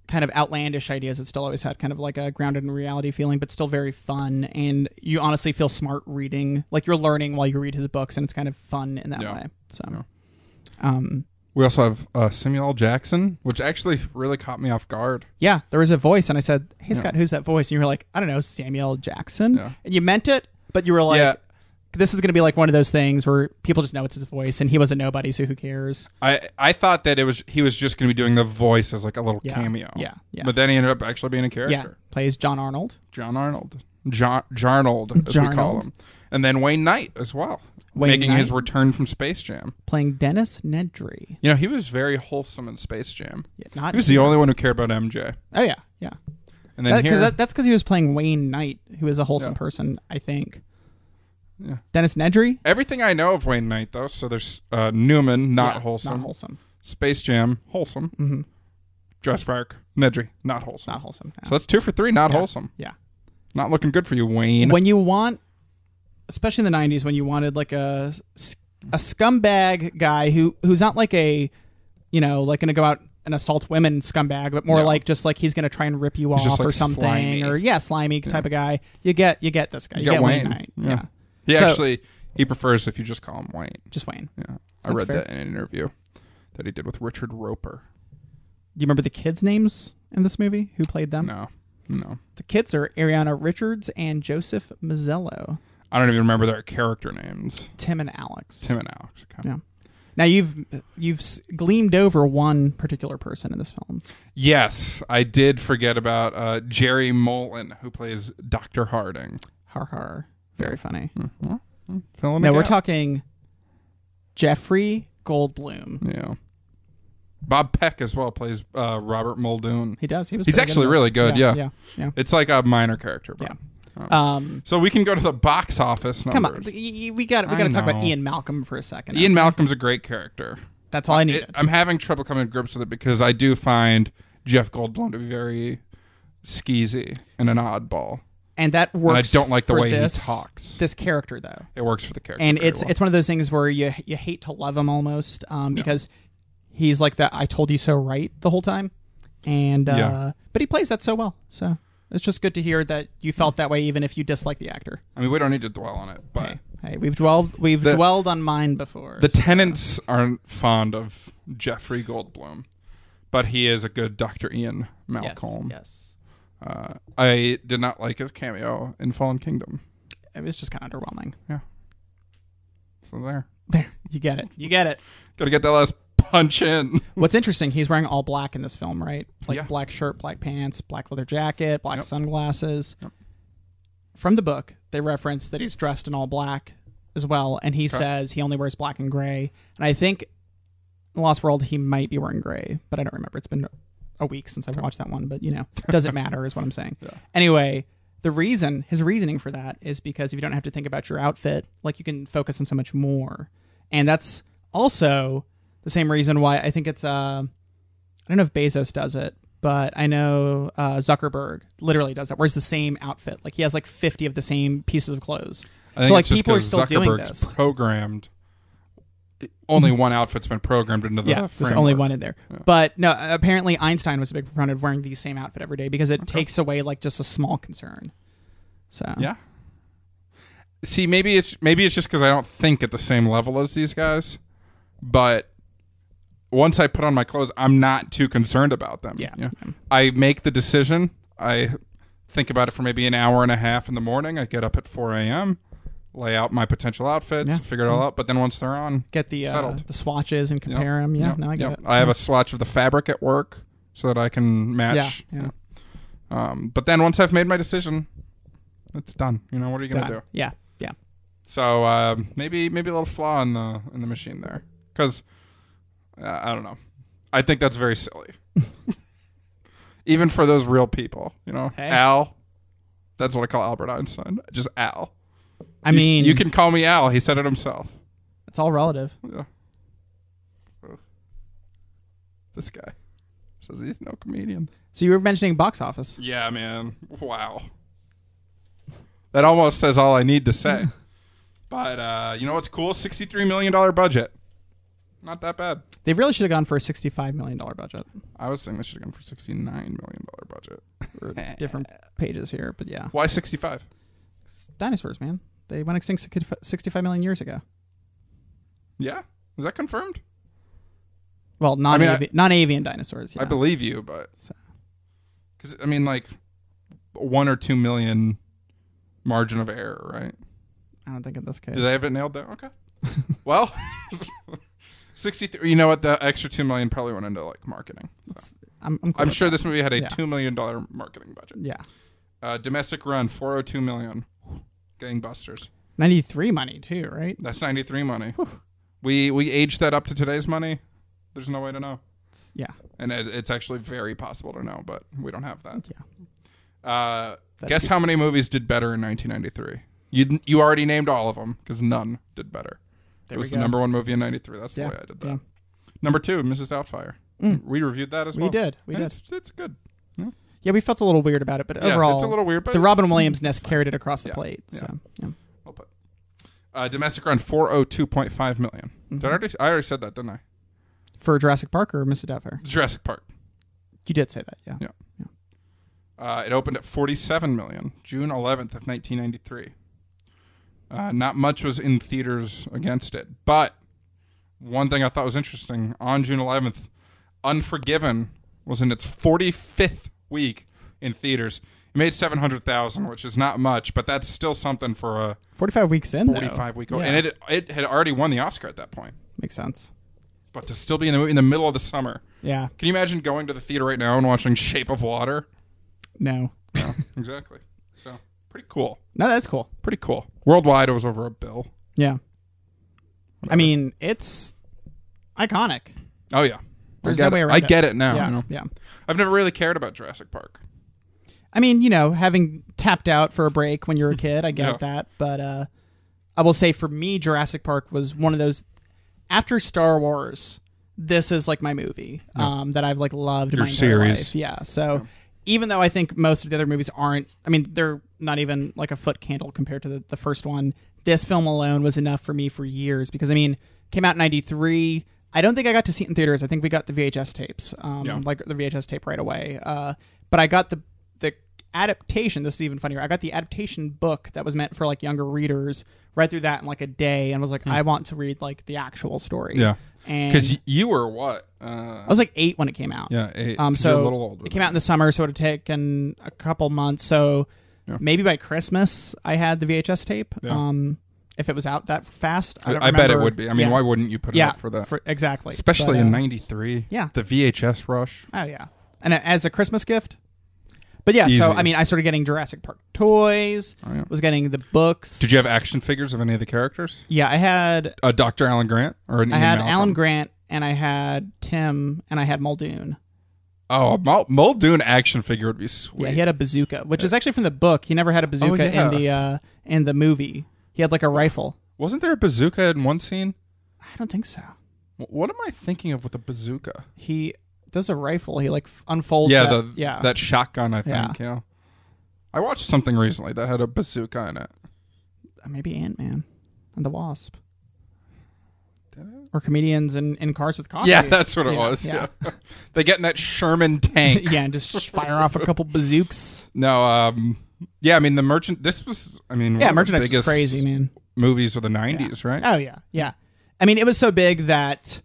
kind of outlandish ideas, it still always had kind of like a grounded in reality feeling, but still very fun. And you honestly feel smart reading. Like you're learning while you read his books, and it's kind of fun in that way. So, we also have Samuel L. Jackson, which actually really caught me off guard. Yeah, there was a voice, and I said, "Hey Scott, who's that voice?" And you were like, "I don't know, Samuel L. Jackson." Yeah. And you meant it, but you were like, "This is going to be like one of those things where people just know it's his voice, and he was a nobody, so who cares?" I thought that he was just going to be doing the voice as like a little cameo. Yeah. But then he ended up actually being a character. Yeah, plays John Arnold. Jarnold, as we call him, and then Wayne Knight as well. Making his return from Space Jam. Playing Dennis Nedry. You know, he was very wholesome in Space Jam. Yeah, he was the only one who cared about MJ. Oh, yeah. And then that's because he was playing Wayne Knight, who is a wholesome person, I think. Yeah. Dennis Nedry? Everything I know of Wayne Knight, though, so there's Newman, not wholesome. Not wholesome. Space Jam, wholesome. Mm-hmm. Jurassic Park, Nedry, not wholesome. Not wholesome. No. So that's 2 for 3, not wholesome. Yeah. Not looking good for you, Wayne. When you want, especially in the 90s, when you wanted like a scumbag guy who's not like a, like going to go out and assault women scumbag, but more like just like he's going to try and rip you off or something. Slimy. Slimy type of guy. You get this guy. You get Wayne Knight. Yeah. He prefers if you just call him Wayne. Just Wayne. Yeah. I read that in an interview that he did with Richard Roper. Do you remember the kids' names in this movie? Who played them? No. The kids are Ariana Richards and Joseph Mazzello. I don't even remember their character names. Tim and Alex. Okay. Yeah. Now you've gleamed over one particular person in this film. Yes, I did forget about Jerry Molin, who plays Dr. Harding. Har. Very funny. Mm-hmm. We're talking Jeffrey Goldblum. Yeah. Bob Peck as well plays Robert Muldoon. He does. He's actually really good. Yeah. It's like a minor character, but. Yeah. So we can go to the box office numbers. Come on, we got to talk about Ian Malcolm for a second. Ian Malcolm's a great character. That's all I needed. I'm having trouble coming to grips with it because I do find Jeff Goldblum to be very skeezy and an oddball. And that works. And I don't like the way he talks. This character, though, it works for the character. And it's one of those things where you hate to love him almost because he's like that "I told you so" right the whole time, and but he plays that so well. So. It's just good to hear that you felt that way, even if you dislike the actor. I mean, we don't need to dwell on it, but hey, we've dwelled on mine before. The tenants aren't fond of Jeffrey Goldblum, but he is a good Dr. Ian Malcolm. Yes. I did not like his cameo in Fallen Kingdom. It was just kind of underwhelming. Yeah. So there. You get it. You get it. Got to get that last punch in. What's interesting, he's wearing all black in this film, right? Like Yeah. black shirt, black pants, black leather jacket, black Yep. sunglasses. Yep. From the book, they reference that he's dressed in all black as well, and he says he only wears black and gray. And I think in The Lost World, he might be wearing gray, but I don't remember. It's been a week since I've watched that one, but doesn't matter is what I'm saying. Yeah. Anyway, his reasoning for that is because if you don't have to think about your outfit, like you can focus on so much more. And that's also the same reason why I think it's, I don't know if Bezos does it, but I know Zuckerberg literally does that. Wears the same outfit. Like he has like 50 of the same pieces of clothes. I think so like it's just people are 'cause still doing Zuckerberg's this. programmed. Only one outfit's been programmed into the Yeah, there's only one in there. Yeah. But no, apparently Einstein was a big proponent of wearing the same outfit every day because it takes away like just a small concern. So yeah. See, maybe it's just because I don't think at the same level as these guys, but once I put on my clothes, I'm not too concerned about them. Yeah. I make the decision. I think about it for maybe an hour and a half in the morning. I get up at 4 a.m., lay out my potential outfits, figure it all out. But then once they're on, get the swatches and compare them. Yeah, no, I get it. I have a swatch of the fabric at work so that I can match. Yeah. But then once I've made my decision, it's done. What are you going to do? Yeah. So maybe a little flaw in the machine there, because I don't know. I think that's very silly, even for those real people. Hey. Al. That's what I call Albert Einstein. Just Al. I mean, you can call me Al. He said it himself. It's all relative. Yeah. This guy says he's no comedian. So you were mentioning box office. Yeah, man. Wow. That almost says all I need to say. But you know what's cool? $63 million budget. Not that bad. They really should have gone for a $65 million budget. I was saying they should have gone for $69 million budget. We're different pages here, but yeah. Why 65? Dinosaurs, man. They went extinct 65 million years ago. Yeah? Is that confirmed? Well, non-avian dinosaurs, yeah. I believe you, but... Because, 1 or 2 million margin of error, right? I don't think in this case. Do they have it nailed there? Okay. Well, 63. You know what? The extra $2 million probably went into marketing. So. I'm sure this movie had a $2 million marketing budget. Yeah. Domestic run $402 million. Gangbusters. 93 money too, right? That's 93 money. Whew. We aged that up to today's money. There's no way to know. Yeah. And it's actually very possible to know, but we don't have that. Yeah. Guess how many movies did better in 1993? You already named all of them because none did better. It was the number one movie in 93. That's the way I did that. Yeah. Number 2, Mrs. Doubtfire. We reviewed that as well. We did. It's good. Yeah. Yeah, we felt a little weird about it, but overall, it's a little weird. But the Robin Williams-ness carried it across the plate. So, yeah. Well put. Domestic run $402.5 million. Mm-hmm. I already said that, didn't I? For Jurassic Park or Mrs. Doubtfire? Jurassic Park. You did say that, yeah. It opened at $47 million, June 11th of 1993. Not much was in theaters against it, but one thing I thought was interesting, on June 11th, Unforgiven was in its 45th week in theaters. It made $700,000, which is not much, but that's still something for a 45 weeks in. 45 week old, and it had already won the Oscar at that point. Makes sense. But to still be in the middle of the summer, yeah. Can you imagine going to the theater right now and watching Shape of Water? No. No, exactly. So pretty cool. No, that's cool. Pretty cool. Worldwide, it was over $1 billion. Yeah. Whatever. I mean, it's iconic. Oh yeah. There's no way around it. I get it now. Yeah. Yeah. I've never really cared about Jurassic Park. I mean, having tapped out for a break when you're a kid, I get that. But I will say for me, Jurassic Park was one of those, after Star Wars, this is like my movie that I've loved Your my entire series. life. Yeah. So even though I think most of the other movies aren't, they're not even like a foot candle compared to the first one, this film alone was enough for me for years because, came out in 93. I don't think I got to see it in theaters. I think we got the VHS tapes, like the VHS tape right away. But I got the adaptation. This is even funnier. I got the adaptation book that was meant for like younger readers. Read through that in like a day and was like, I want to read like the actual story. Yeah. And because you were what? I was like 8 when it came out. Yeah, 8. So you're a little older. It came out in the summer, so it would have taken a couple months. So maybe by Christmas, I had the VHS tape. Yeah. If it was out that fast, I don't I bet it would be. I mean, why wouldn't you put it up for that? Exactly. Especially in '93. Yeah. The VHS rush. Oh, yeah. And as a Christmas gift. But yeah, Easy. so I mean, I started getting Jurassic Park toys, was getting the books. Did you have action figures of any of the characters? Yeah, I had... Dr. Alan Grant? Or I had Alan Grant, and I had Tim, and I had Muldoon. Oh, a Muldoon action figure would be sweet. Yeah, he had a bazooka, which is actually from the book. He never had a bazooka in the movie. He had like a rifle. Wasn't there a bazooka in one scene? I don't think so. What am I thinking of with a bazooka? He does a rifle. He like unfolds. That shotgun. I think. Yeah. I watched something recently that had a bazooka in it. Maybe Ant-Man and the Wasp. Did it? Or comedians in cars with coffee. Yeah, that's what it was. Yeah. They get in that Sherman tank. Yeah, and just fire off a couple bazooks. No. Yeah. I mean, the merchant. This was. I mean. Yeah, merchandise was crazy, man. Movies of the 90s, right? Oh yeah, yeah. I mean, it was so big that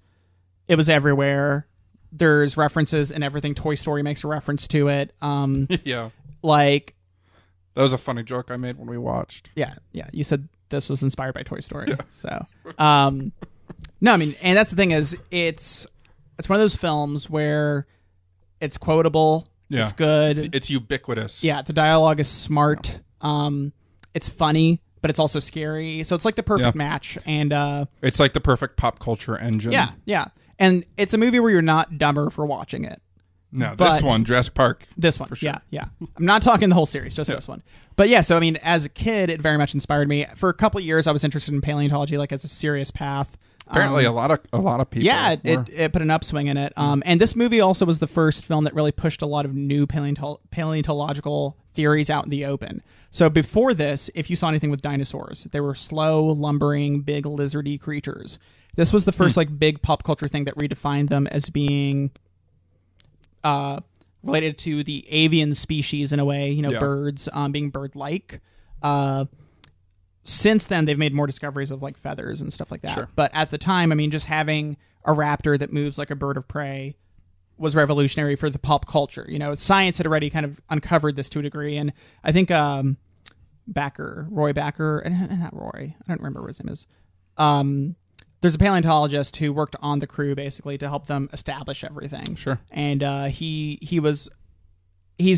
it was everywhere. There's references and everything. Toy Story makes a reference to it. Yeah. Like, that was a funny joke I made when we watched. Yeah, yeah. You said this was inspired by Toy Story. Yeah. So, no, I mean, and that's the thing is, it's one of those films where it's quotable. Yeah. It's good. It's ubiquitous. Yeah. The dialogue is smart. It's funny, but it's also scary. So it's like the perfect match. And it's like the perfect pop culture engine. Yeah, yeah. And it's a movie where you're not dumber for watching it. No, this one, Jurassic Park. This one, for sure. Yeah. I'm not talking the whole series, just this one. But yeah, so I mean, as a kid, it very much inspired me. For a couple of years, I was interested in paleontology, like as a serious path. Apparently, a lot of people. Yeah, it put an upswing in it. And this movie also was the first film that really pushed a lot of new paleontological theories out in the open. So before this, if you saw anything with dinosaurs, they were slow, lumbering, big lizardy creatures. This was the first like big pop culture thing that redefined them as being related to the avian species in a way, birds, being bird-like. Since then, they've made more discoveries of like feathers and stuff like that. Sure. But at the time, I mean, just having a raptor that moves like a bird of prey was revolutionary for the pop culture. Science had already kind of uncovered this to a degree. And I think Roy Backer, not Roy, I don't remember what his name is. There's a paleontologist who worked on the crew basically to help them establish everything. Sure. And he's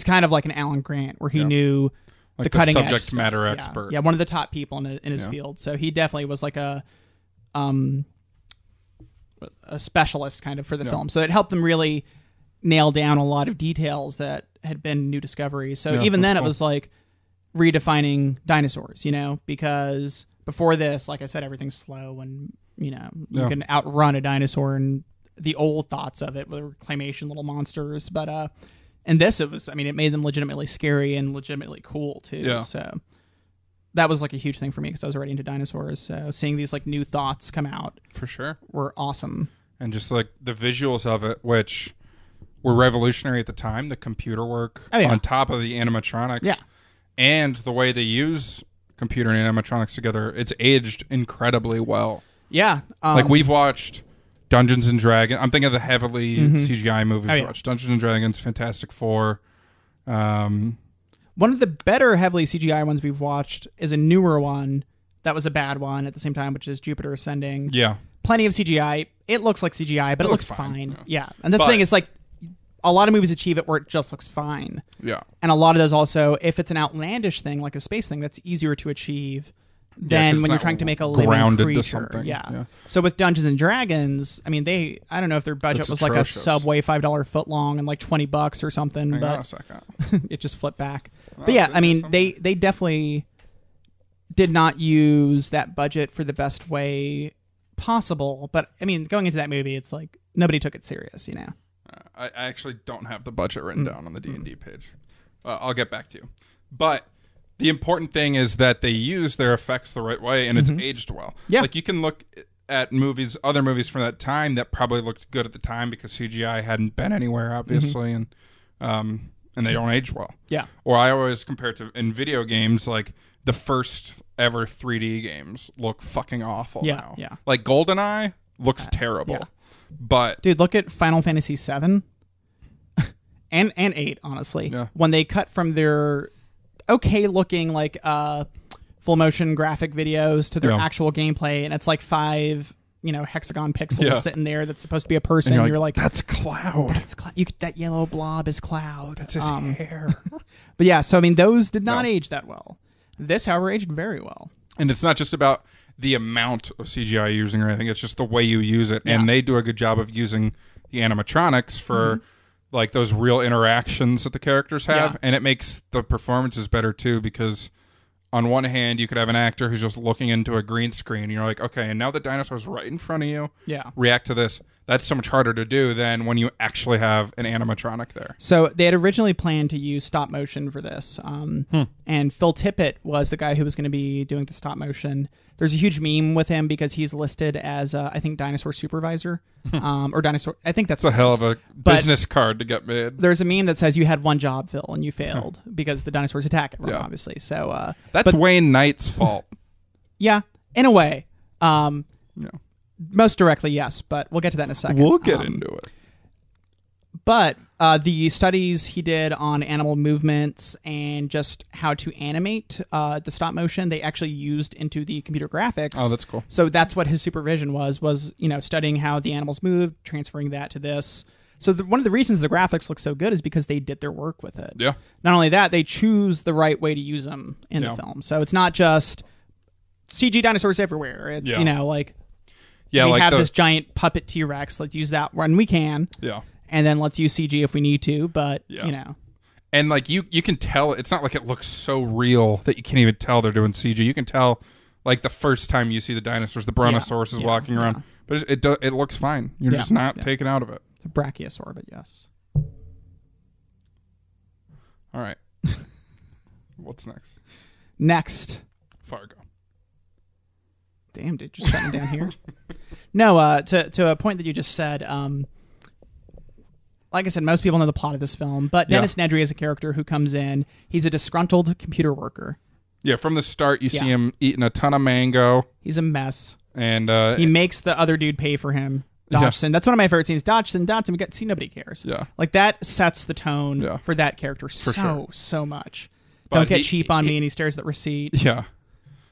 kind of like an Alan Grant where he knew like the cutting subject matter expert. Yeah, one of the top people in his field. So he definitely was like a specialist kind of for the film. So it helped them really nail down a lot of details that had been new discoveries. So even then, it was like redefining dinosaurs, because before this, like I said, everything's slow and you can outrun a dinosaur and the old thoughts of it were claymation little monsters. But and this, it made them legitimately scary and legitimately cool too. Yeah. So that was like a huge thing for me because I was already into dinosaurs. So seeing these like new thoughts come out for sure were awesome. And just like the visuals of it, which were revolutionary at the time, the computer work on top of the animatronics and the way they use computer and animatronics together, it's aged incredibly well. Yeah. Like we've watched Dungeons and Dragons. I'm thinking of the heavily CGI movies. We watched Dungeons and Dragons, Fantastic Four. One of the better heavily CGI ones we've watched is a newer one that was a bad one at the same time, which is Jupiter Ascending. Yeah. Plenty of CGI. It looks like CGI, but it looks fine. Yeah. And that's the thing, it's like a lot of movies achieve it where it just looks fine. Yeah. And a lot of those also, if it's an outlandish thing, like a space thing, that's easier to achieve than when you're trying to make a living creature. To something. Yeah. So with Dungeons and Dragons, I mean, I don't know if their budget was like a Subway $5 foot long and like $20 or something, Hang but on a second. it just flipped back. But yeah, I mean, they definitely did not use that budget for the best way possible. But I mean, going into that movie, it's like nobody took it serious, I actually don't have the budget written down on the D&D page. I'll get back to you. But the important thing is that they use their effects the right way, and it's aged well. Yeah. Like you can look at other movies from that time that probably looked good at the time because CGI hadn't been anywhere, obviously, and and they don't age well. Yeah. Or I always compare it to in video games, like the first ever 3D games look fucking awful now. Yeah. Like GoldenEye looks terrible. Yeah. But dude, look at Final Fantasy 7 and 8, honestly. Yeah. When they cut from their okay looking like full motion graphic videos to their actual gameplay, and it's like 5 hexagon pixels sitting there that's supposed to be a person. And you're like, that's Cloud. That yellow blob is Cloud. That's his hair. But yeah, so I mean, those did not age that well. This, however, aged very well. And it's not just about the amount of CGI you're using or anything. It's just the way you use it. And they do a good job of using the animatronics for like those real interactions that the characters have. Yeah. And it makes the performances better too, because on one hand, you could have an actor who's just looking into a green screen. And you're like, okay, and now the dinosaur's right in front of you. Yeah. React to this. That's so much harder to do than when you actually have an animatronic there. So they had originally planned to use stop motion for this. And Phil Tippett was the guy who was going to be doing the stop motion. There's a huge meme with him because he's listed as, I think, dinosaur supervisor. Or dinosaur. I think that's a hell of a business card to get made. There's a meme that says you had one job, Phil, and you failed because the dinosaurs attack everyone, obviously. So that's Wayne Knight's fault. Yeah, in a way. Most directly, yes, but we'll get to that in a second. We'll get into it. But the studies he did on animal movements and just how to animate the stop motion, they actually used into the computer graphics. Oh, that's cool. So that's what his supervision was studying how the animals moved, transferring that to this. So one of the reasons the graphics look so good is because they did their work with it. Yeah. Not only that, they choose the right way to use them in the film. So it's not just CG dinosaurs everywhere. It's, we have this giant puppet T-Rex. Let's use that when we can. Yeah. And then let's use CG if we need to. But, And, like, you can tell. It's not like it looks so real that you can't even tell they're doing CG. You can tell, like, the first time you see the dinosaurs, the Brontosaurus is walking around. But it looks fine. You're just not taken out of it. The Brachiosaur, but yes. All right. What's next? Next. Fargo. Damn, dude, just shutting down here. No, to a point that you just said, like I said, most people know the plot of this film, but Dennis Nedry is a character who comes in. He's a disgruntled computer worker. Yeah, from the start, you see him eating a ton of mango. He's a mess. And he makes the other dude pay for him. Dodgson. That's one of my favorite scenes. Dodgson, see, nobody cares. Yeah. Like, that sets the tone for that character so much. But don't get cheap on me, and he stares at the receipt. Yeah.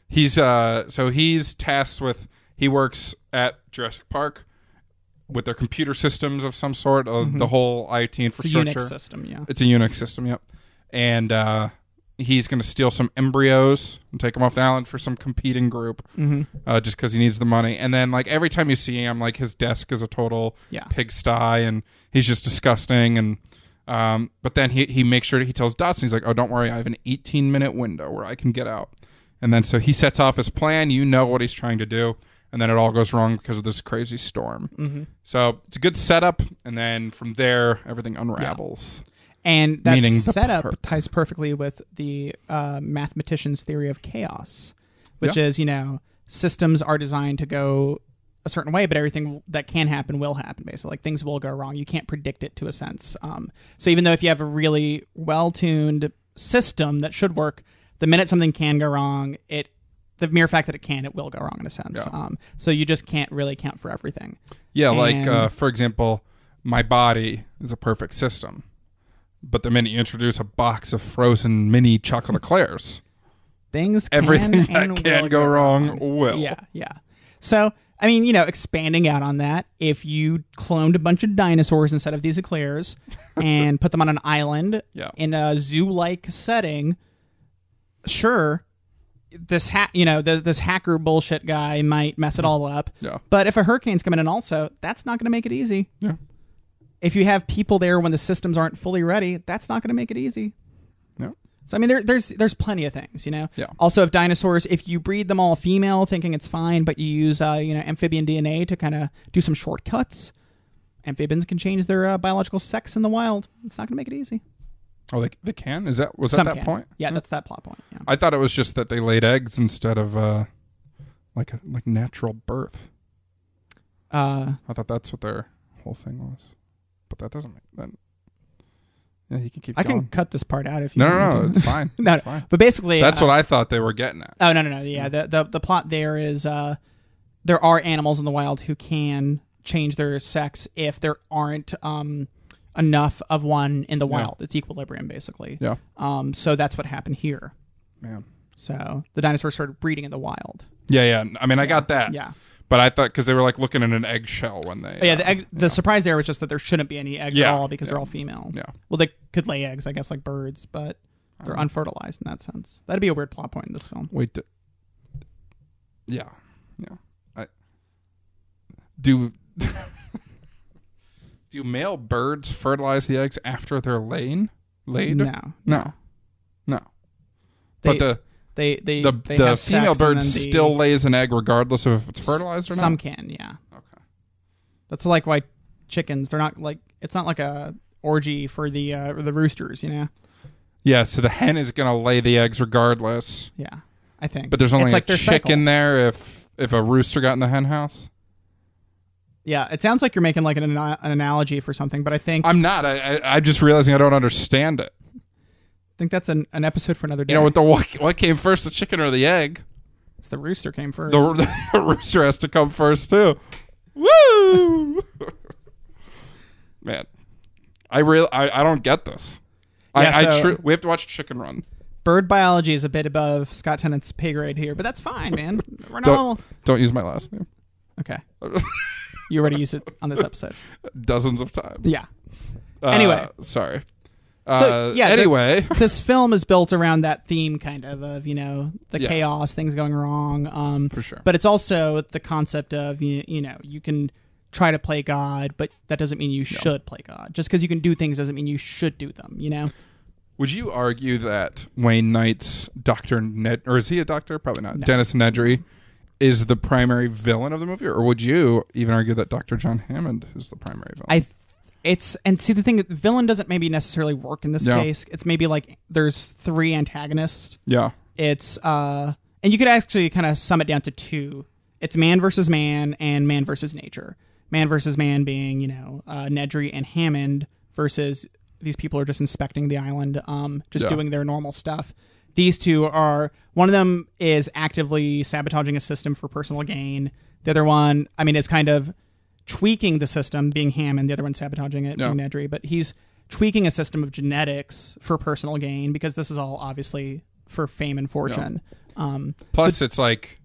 He's tasked with, he works at Jurassic Park with their computer systems of some sort, of the whole IT infrastructure. It's a Unix system, yeah. It's a Unix system, yep. And he's going to steal some embryos and take them off the island for some competing group, just because he needs the money. And then, like, every time you see him, like, his desk is a total pigsty, and he's just disgusting. And but then he makes sure, he tells Dodson, he's like, oh, don't worry, I have an 18-minute window where I can get out. And then so he sets off his plan. You know what he's trying to do. And then it all goes wrong because of this crazy storm. So it's a good setup. And then from there, everything unravels. And that setup ties perfectly with the mathematician's theory of chaos, which is, systems are designed to go a certain way, but everything that can happen will happen, basically. Like, things will go wrong. You can't predict it to a sense. So even though if you have a really well-tuned system that should work, the minute something can go wrong, the mere fact that it will go wrong in a sense. Yeah. So you just can't really count for everything. Yeah, like, for example, my body is a perfect system. But the minute you introduce a box of frozen mini chocolate eclairs, everything that can go wrong will. Yeah. So, I mean, expanding out on that, if you cloned a bunch of dinosaurs instead of these eclairs and put them on an island in a zoo-like setting, sure, this this hacker bullshit guy might mess it all up. Yeah. But if a hurricane's coming in also, that's not going to make it easy. Yeah. If you have people there when the systems aren't fully ready, that's not going to make it easy. No. So I mean, there's plenty of things, Yeah. Also, if dinosaurs, if you breed them all female, thinking it's fine, but you use amphibian DNA to kind of do some shortcuts, amphibians can change their biological sex in the wild. It's not going to make it easy. Oh, they can? Was that that point? Yeah, that's that plot point. Yeah. I thought it was just that they laid eggs instead of like natural birth. I thought that's what their whole thing was. But that doesn't make that. Yeah, you can keep I going. can cut this part out if you No, want no, to. it's fine. No, It's fine. but basically... That's what I thought they were getting at. Oh, no. Yeah, the plot there is there are animals in the wild who can change their sex if there aren't enough of one in the wild. It's equilibrium, basically. Yeah. So that's what happened here. Man. So the dinosaurs started breeding in the wild. Yeah. I mean, I got that. Yeah. But I thought, because they were like looking at an eggshell when they... The surprise there was just that there shouldn't be any eggs at all because they're all female. Yeah. Well, they could lay eggs, I guess, like birds, but they're unfertilized in that sense. That'd be a weird plot point in this film. Wait. Yeah. Do male birds fertilize the eggs after they're laid? No. But the female bird still lays an egg regardless of if it's fertilized or not? Some can, yeah. Okay. That's like why chickens, they're not like, it's not like a orgy for the roosters, you know? Yeah, so the hen is going to lay the eggs regardless. Yeah, I think. But there's only like a chick in there if a rooster got in the hen house? Yeah, it sounds like you're making like an analogy for something, but I think... I'm not. I'm just realizing I don't understand it. I think that's an episode for another day. You know, what came first, the chicken or the egg? It's the rooster came first. The rooster has to come first, too. Woo! Man, I don't get this. Yeah, we have to watch Chicken Run. Bird biology is a bit above Scott Tennant's pay grade here, but that's fine, man. We're not all... Don't use my last name. Okay. You already used it on this episode. Dozens of times. Yeah. Anyway. Sorry. Anyway. This film is built around that theme, kind of you know, the chaos, things going wrong. For sure. But it's also the concept of, you know, you can try to play God, but that doesn't mean you should play God. Just because you can do things doesn't mean you should do them, you know? Would you argue that Wayne Knight's Dr. Ned, or is he a doctor? Probably not. No. Dennis Nedry is the primary villain of the movie, or would you even argue that Dr. John Hammond is the primary villain? And see, the thing, villain doesn't maybe necessarily work in this case. It's maybe like there's 3 antagonists. Yeah. It's and you could actually kind of sum it down to 2. It's man versus man and man versus nature. Man versus man being, you know, Nedry and Hammond versus these people are just inspecting the island, doing their normal stuff. These two are, one of them is actively sabotaging a system for personal gain. The other one, I mean, is kind of tweaking the system, being Hammond. The other one sabotaging it, being Nedry. But he's tweaking a system of genetics for personal gain because this is all obviously for fame and fortune. Plus, it's like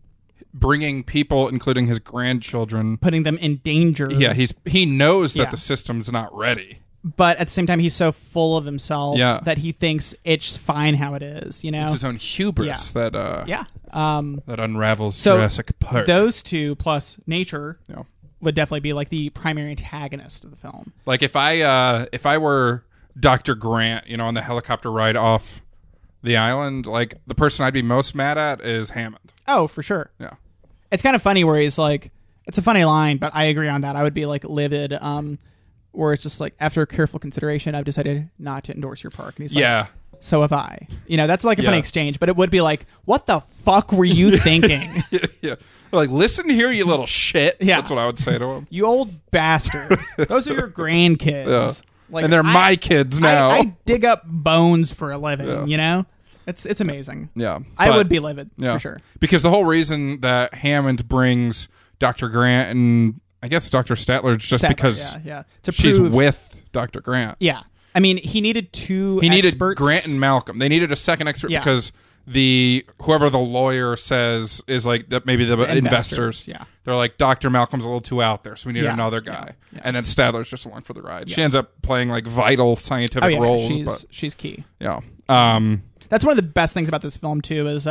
bringing people, including his grandchildren, putting them in danger. Yeah, he knows that the system's not ready. But at the same time, he's so full of himself that he thinks it's fine how it is. You know, it's his own hubris that unravels Jurassic Park. Those two plus nature would definitely be like the primary antagonist of the film. Like if I were Dr. Grant, you know, on the helicopter ride off the island, like the person I'd be most mad at is Hammond. Oh, for sure. Yeah, it's kind of funny where he's like, it's a funny line, but I agree on that. I would be like livid. Where it's just like, after careful consideration, I've decided not to endorse your park. And he's like, so have I. You know, that's like a funny exchange, but it would be like, what the fuck were you thinking? Like, listen here, you little shit. That's what I would say to him. You old bastard. Those are your grandkids. Yeah. Like, and they're my kids now. I dig up bones for a living, you know? It's amazing. Yeah. I would be livid, for sure. Because the whole reason that Hammond brings Dr. Grant and I guess Dr. Statler is just because she's with Dr. Grant. Yeah. I mean, he needed 2 experts. He needed Grant and Malcolm. They needed a second expert because whoever the lawyer says is like maybe the investors. Yeah. They're like, Dr. Malcolm's a little too out there, so we need another guy. Yeah. And then Statler's just along for the ride. Yeah. She ends up playing like vital scientific roles. She's key. Yeah. That's one of the best things about this film, too, is...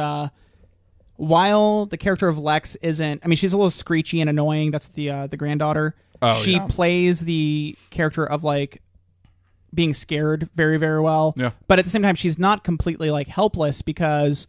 while the character of Lex isn't... I mean, she's a little screechy and annoying. That's the granddaughter. She plays the character of, like, being scared very, very well. Yeah. But at the same time, she's not completely, like, helpless because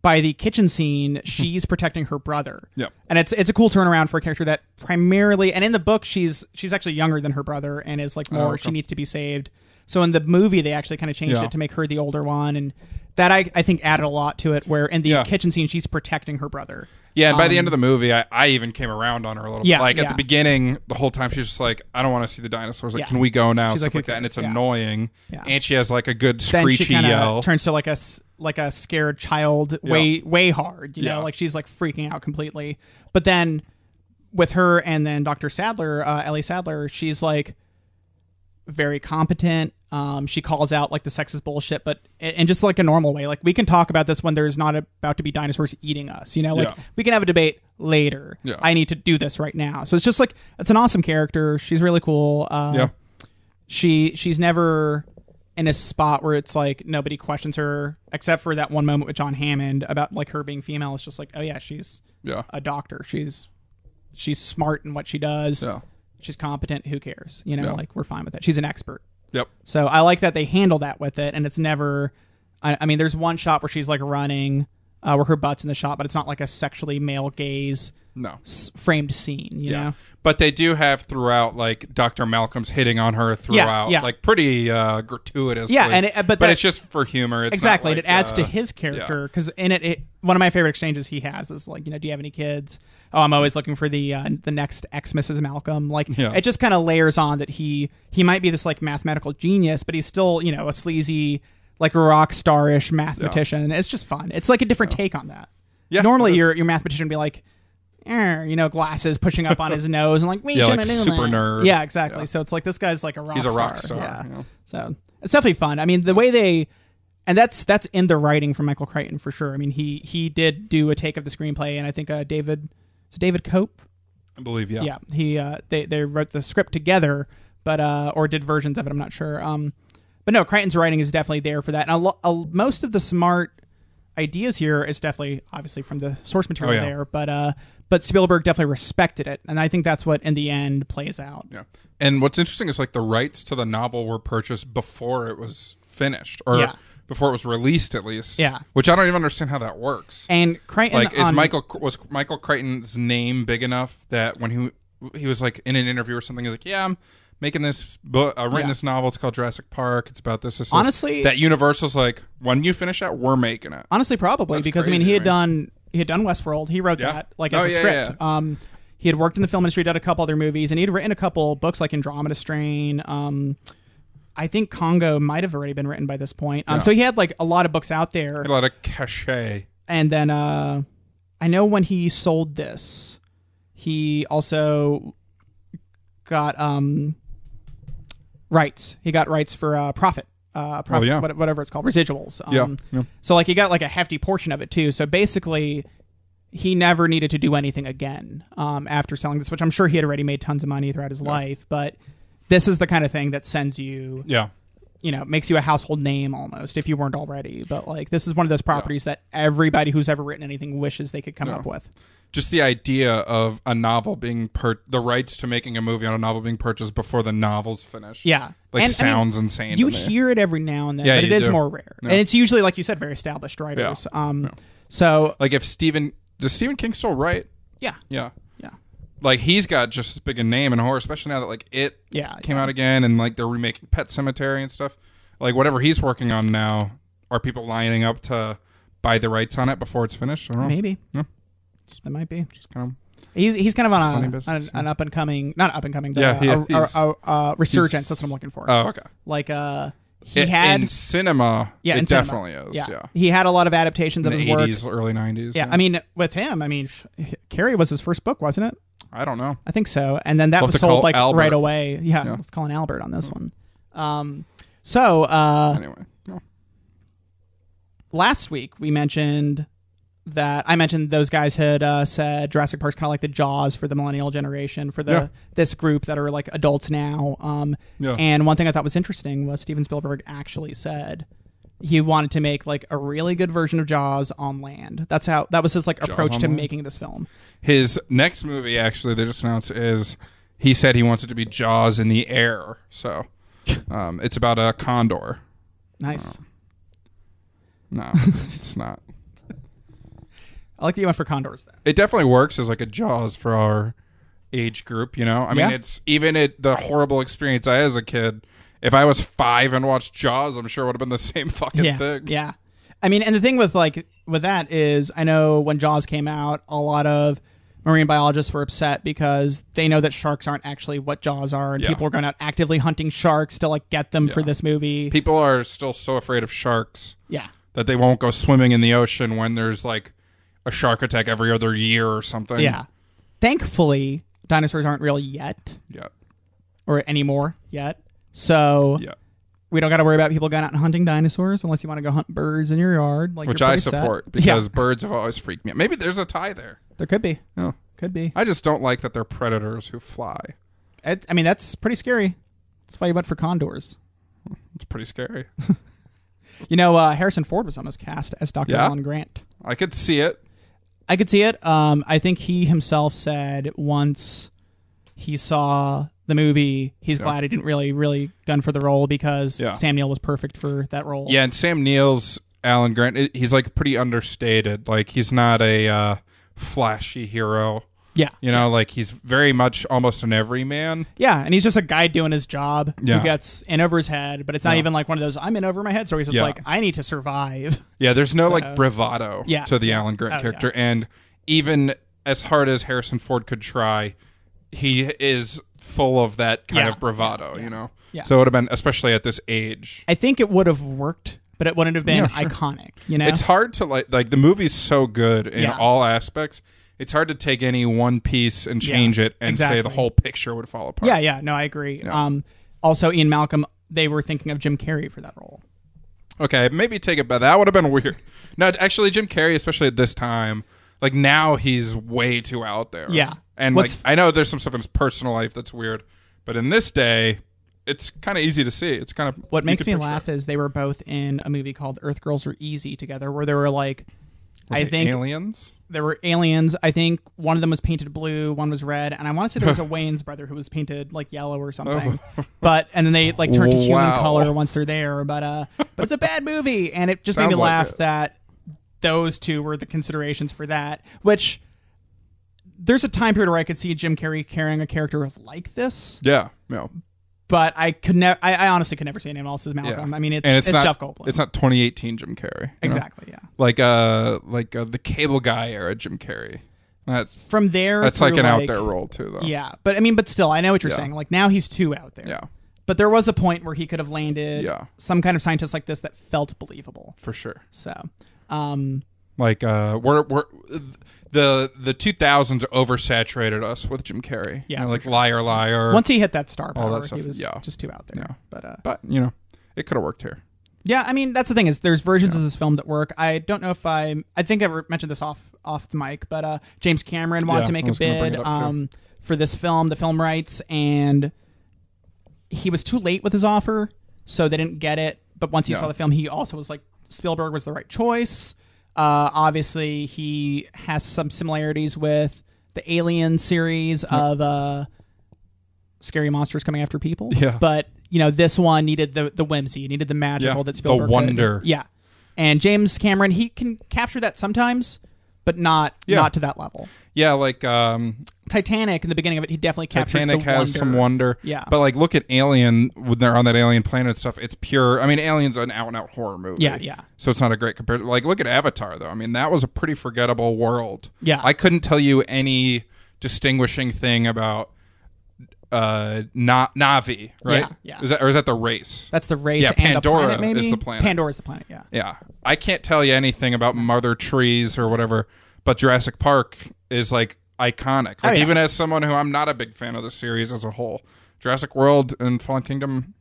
by the kitchen scene, she's protecting her brother. Yeah. And it's a cool turnaround for a character that primarily... And in the book, she's actually younger than her brother and is, like, more... She needs to be saved. So in the movie, they actually kind of changed it to make her the older one, and that I think added a lot to it. Where in the kitchen scene, she's protecting her brother, Yeah, and by the end of the movie, I even came around on her a little bit. Like, at the beginning, the whole time, she's just like, I don't want to see the dinosaurs. Like, can we go now? Stuff like that. And it's annoying. Yeah. And she has, like, a good screechy yell. Turns to, like a scared child way hard. You know? Like, she's, like, freaking out completely. But then, with her and then Dr. Sadler, Ellie Sadler, she's, like, very competent. She calls out like the sexist bullshit, but in just like a normal way. Like, we can talk about this when there's not about to be dinosaurs eating us, you know, like we can have a debate later. I need to do this right now. So it's just like, it's an awesome character. She's really cool. She's never in a spot where it's like nobody questions her except for that one moment with John Hammond about like her being female. It's just like, oh yeah, she's a doctor. She's smart in what she does. She's competent. Who cares? You know, like, we're fine with that. She's an expert. Yep. So I like that they handle that with it, and it's never. I mean, there's one shot where she's like running, where her butt's in the shot, but it's not like a sexually male gaze. Framed scene. You know. But they do have throughout, like, Dr. Malcolm's hitting on her throughout, like, pretty gratuitously. Yeah, but it's just for humor. It's exactly. Not like, it adds to his character because in it, one of my favorite exchanges he has is like, you know, do you have any kids? Oh, I'm always looking for the next ex Mrs. Malcolm. Like, it just kind of layers on that he might be this like mathematical genius, but he's still, you know, a sleazy, like, rock star-ish mathematician. It's just fun. It's like a different take on that. Normally your mathematician would be like, you know, glasses pushing up on his nose and like, we shouldn't like do super that. nerd. Yeah, exactly. So it's like, this guy's like a rock star. He's a rock star. Yeah. You know? So it's definitely fun. I mean, the way they, and that's in the writing from Michael Crichton for sure. I mean, he did do a take of the screenplay, and I think David Cope, I believe, yeah, he they wrote the script together, but or did versions of it. I'm not sure. But no, Crichton's writing is definitely there for that, and most of the smart ideas here is definitely obviously from the source material there, but Spielberg definitely respected it, and I think that's what in the end plays out. Yeah, and what's interesting is like the rights to the novel were purchased before it was finished, or before it was released at least. Yeah, which I don't even understand how that works. And Crichton, like, was Michael Crichton's name big enough that when he was like in an interview or something, he's like, yeah, I'm making this book, writing this novel. It's called Jurassic Park. It's about this. Honestly, that Universal's like, when you finish that, we're making it. Honestly, probably. That's because crazy, I mean, he had done Westworld. He wrote that like as a script. Yeah. He had worked in the film industry, did a couple other movies, and he'd written a couple books like Andromeda Strain. I think Congo might have already been written by this point. So he had like a lot of books out there. A lot of cachet. And then I know when he sold this, he also got rights. He got rights for Profit. Whatever it's called, residuals. So like he got like a hefty portion of it too. So basically, he never needed to do anything again after selling this, which I'm sure he had already made tons of money throughout his life. But this is the kind of thing that sends you, you know, makes you a household name almost if you weren't already. But like, this is one of those properties that everybody who's ever written anything wishes they could come up with. Just the idea of a novel being the rights to making a movie on a novel being purchased before the novel's finished. Yeah. Like, sounds insane. You hear it every now and then, but it is more rare. And it's usually, like you said, very established writers. So, like, does Stephen King still write? Yeah. Yeah. Like, he's got just as big a name in horror, especially now that like It came out again, and like they're remaking Pet Sematary and stuff. Like, whatever he's working on now, are people lining up to buy the rights on it before it's finished? I don't know. Maybe. Yeah. It might be. Just kind of. He's kind of on an up and coming, not up and coming, but resurgence. That's what I'm looking for. Oh, okay. Like in cinema, it definitely is. Yeah. He had a lot of adaptations of his work. 80s, early 90s. Yeah, I mean, with him, Carrie was his first book, wasn't it? I don't know. I think so. And then that was sold like Albert right away. Yeah, let's call an Albert on this one. Anyway. Last week we mentioned that those guys had said Jurassic Park's kind of like the Jaws for the millennial generation, for this group that are like adults now. And one thing I thought was interesting was Steven Spielberg actually said he wanted to make like a really good version of Jaws on land. That was his like approach to making this film. His next movie, actually, they just announced, is he said he wants it to be Jaws in the air. So it's about a condor. Nice. No, it's not. I like that you went for condors there. It definitely works as like a Jaws for our age group, you know? I mean, it's even the horrible experience I had as a kid. If I was 5 and watched Jaws, I'm sure it would have been the same fucking thing. Yeah. I mean, and the thing with that is, I know when Jaws came out, a lot of marine biologists were upset because they know that sharks aren't actually what Jaws are, and people are going out actively hunting sharks to get them for this movie. People are still so afraid of sharks. Yeah. That they won't go swimming in the ocean when there's a shark attack every other year or something. Yeah. Thankfully, dinosaurs aren't real yet. Yeah. Or anymore yet. So we don't got to worry about people going out and hunting dinosaurs unless you want to go hunt birds in your yard. Which I support because birds have always freaked me out. Maybe there's a tie there. There could be. Oh. Could be. I just don't like that they're predators who fly. I mean, that's pretty scary. That's why you went for condors. It's pretty scary. Harrison Ford was almost cast as Dr. Alan Grant. I could see it. I could see it. I think he himself said once he saw the movie, he's glad he didn't really gun for the role because Sam Neill was perfect for that role. Yeah, and Sam Neill's Alan Grant, he's pretty understated. He's not a flashy hero. Yeah. He's very much almost an everyman. Yeah, and he's just a guy doing his job who gets in over his head, but it's not even one of those, I'm in over my head stories. It's I need to survive. Yeah, there's no bravado to the Alan Grant character. Yeah. And even as hard as Harrison Ford could try, he is full of that kind of bravado, Yeah. So it would have been, especially at this age. I think it would have worked, but it wouldn't have been iconic, It's hard to the movie's so good in all aspects. It's hard to take any one piece and change it and say the whole picture would fall apart. Yeah. No, I agree. Yeah. Also, Ian Malcolm, they were thinking of Jim Carrey for that role. Okay, maybe take it back. That would have been weird. No, actually, Jim Carrey, especially at this time, now he's way too out there. Yeah. And I know there's some stuff in his personal life that's weird, but in this day, it's kind of easy to see. It's kind of what makes me laugh is they were both in a movie called Earth Girls Are Easy together, where they were I think aliens. There were aliens. I think one of them was painted blue, one was red, and I want to say there was a Wayne's brother who was painted yellow or something. And then they turned to human color once they're there. But it's a bad movie, and it just made me laugh that those two were the considerations for that. Which there's a time period where I could see Jim Carrey carrying a character like this. Yeah. No. But I could never. I honestly could never see anyone else as Malcolm. Yeah. I mean, it's Jeff Goldblum. It's not 2018 Jim Carrey. Exactly. Yeah. The Cable Guy era Jim Carrey. From there, that's an out there role too, though. Yeah, but still, I know what you're saying. Now he's too out there. Yeah. But there was a point where he could have landed some kind of scientist like this that felt believable. For sure. So, we're the 2000s oversaturated us with Jim Carrey. Yeah, Liar Liar. Once he hit that star power, that stuff, he was just too out there. Yeah. But it could have worked here. Yeah, I mean that's the thing is there's versions of this film that work. I don't know if I think I mentioned this off the mic, but James Cameron wanted to make a bid for this film, the film rights, and he was too late with his offer, so they didn't get it. But once he saw the film, he also was Spielberg was the right choice. Obviously, he has some similarities with the Alien series of scary monsters coming after people. Yeah. But, this one needed the whimsy, needed the magical that Spielberg the wonder. could. Yeah. And James Cameron, he can capture that sometimes, but not to that level. Yeah, Titanic, in the beginning of it, he definitely captures Titanic the wonder. has some wonder. Yeah. But look at Alien when they're on that alien planet and stuff. It's pure. I mean, Alien's an out and out horror movie. Yeah. So it's not a great comparison. Look at Avatar though. I mean, that was a pretty forgettable world. Yeah. I couldn't tell you any distinguishing thing about Na'vi, right? Yeah. Is that the race? That's the race. Yeah, and Pandora the planet, maybe? is the planet. Pandora is the planet. Yeah. Yeah. I can't tell you anything about Mother Trees or whatever, but Jurassic Park is iconic. Even as someone who I'm not a big fan of the series as a whole, Jurassic World and Fallen Kingdom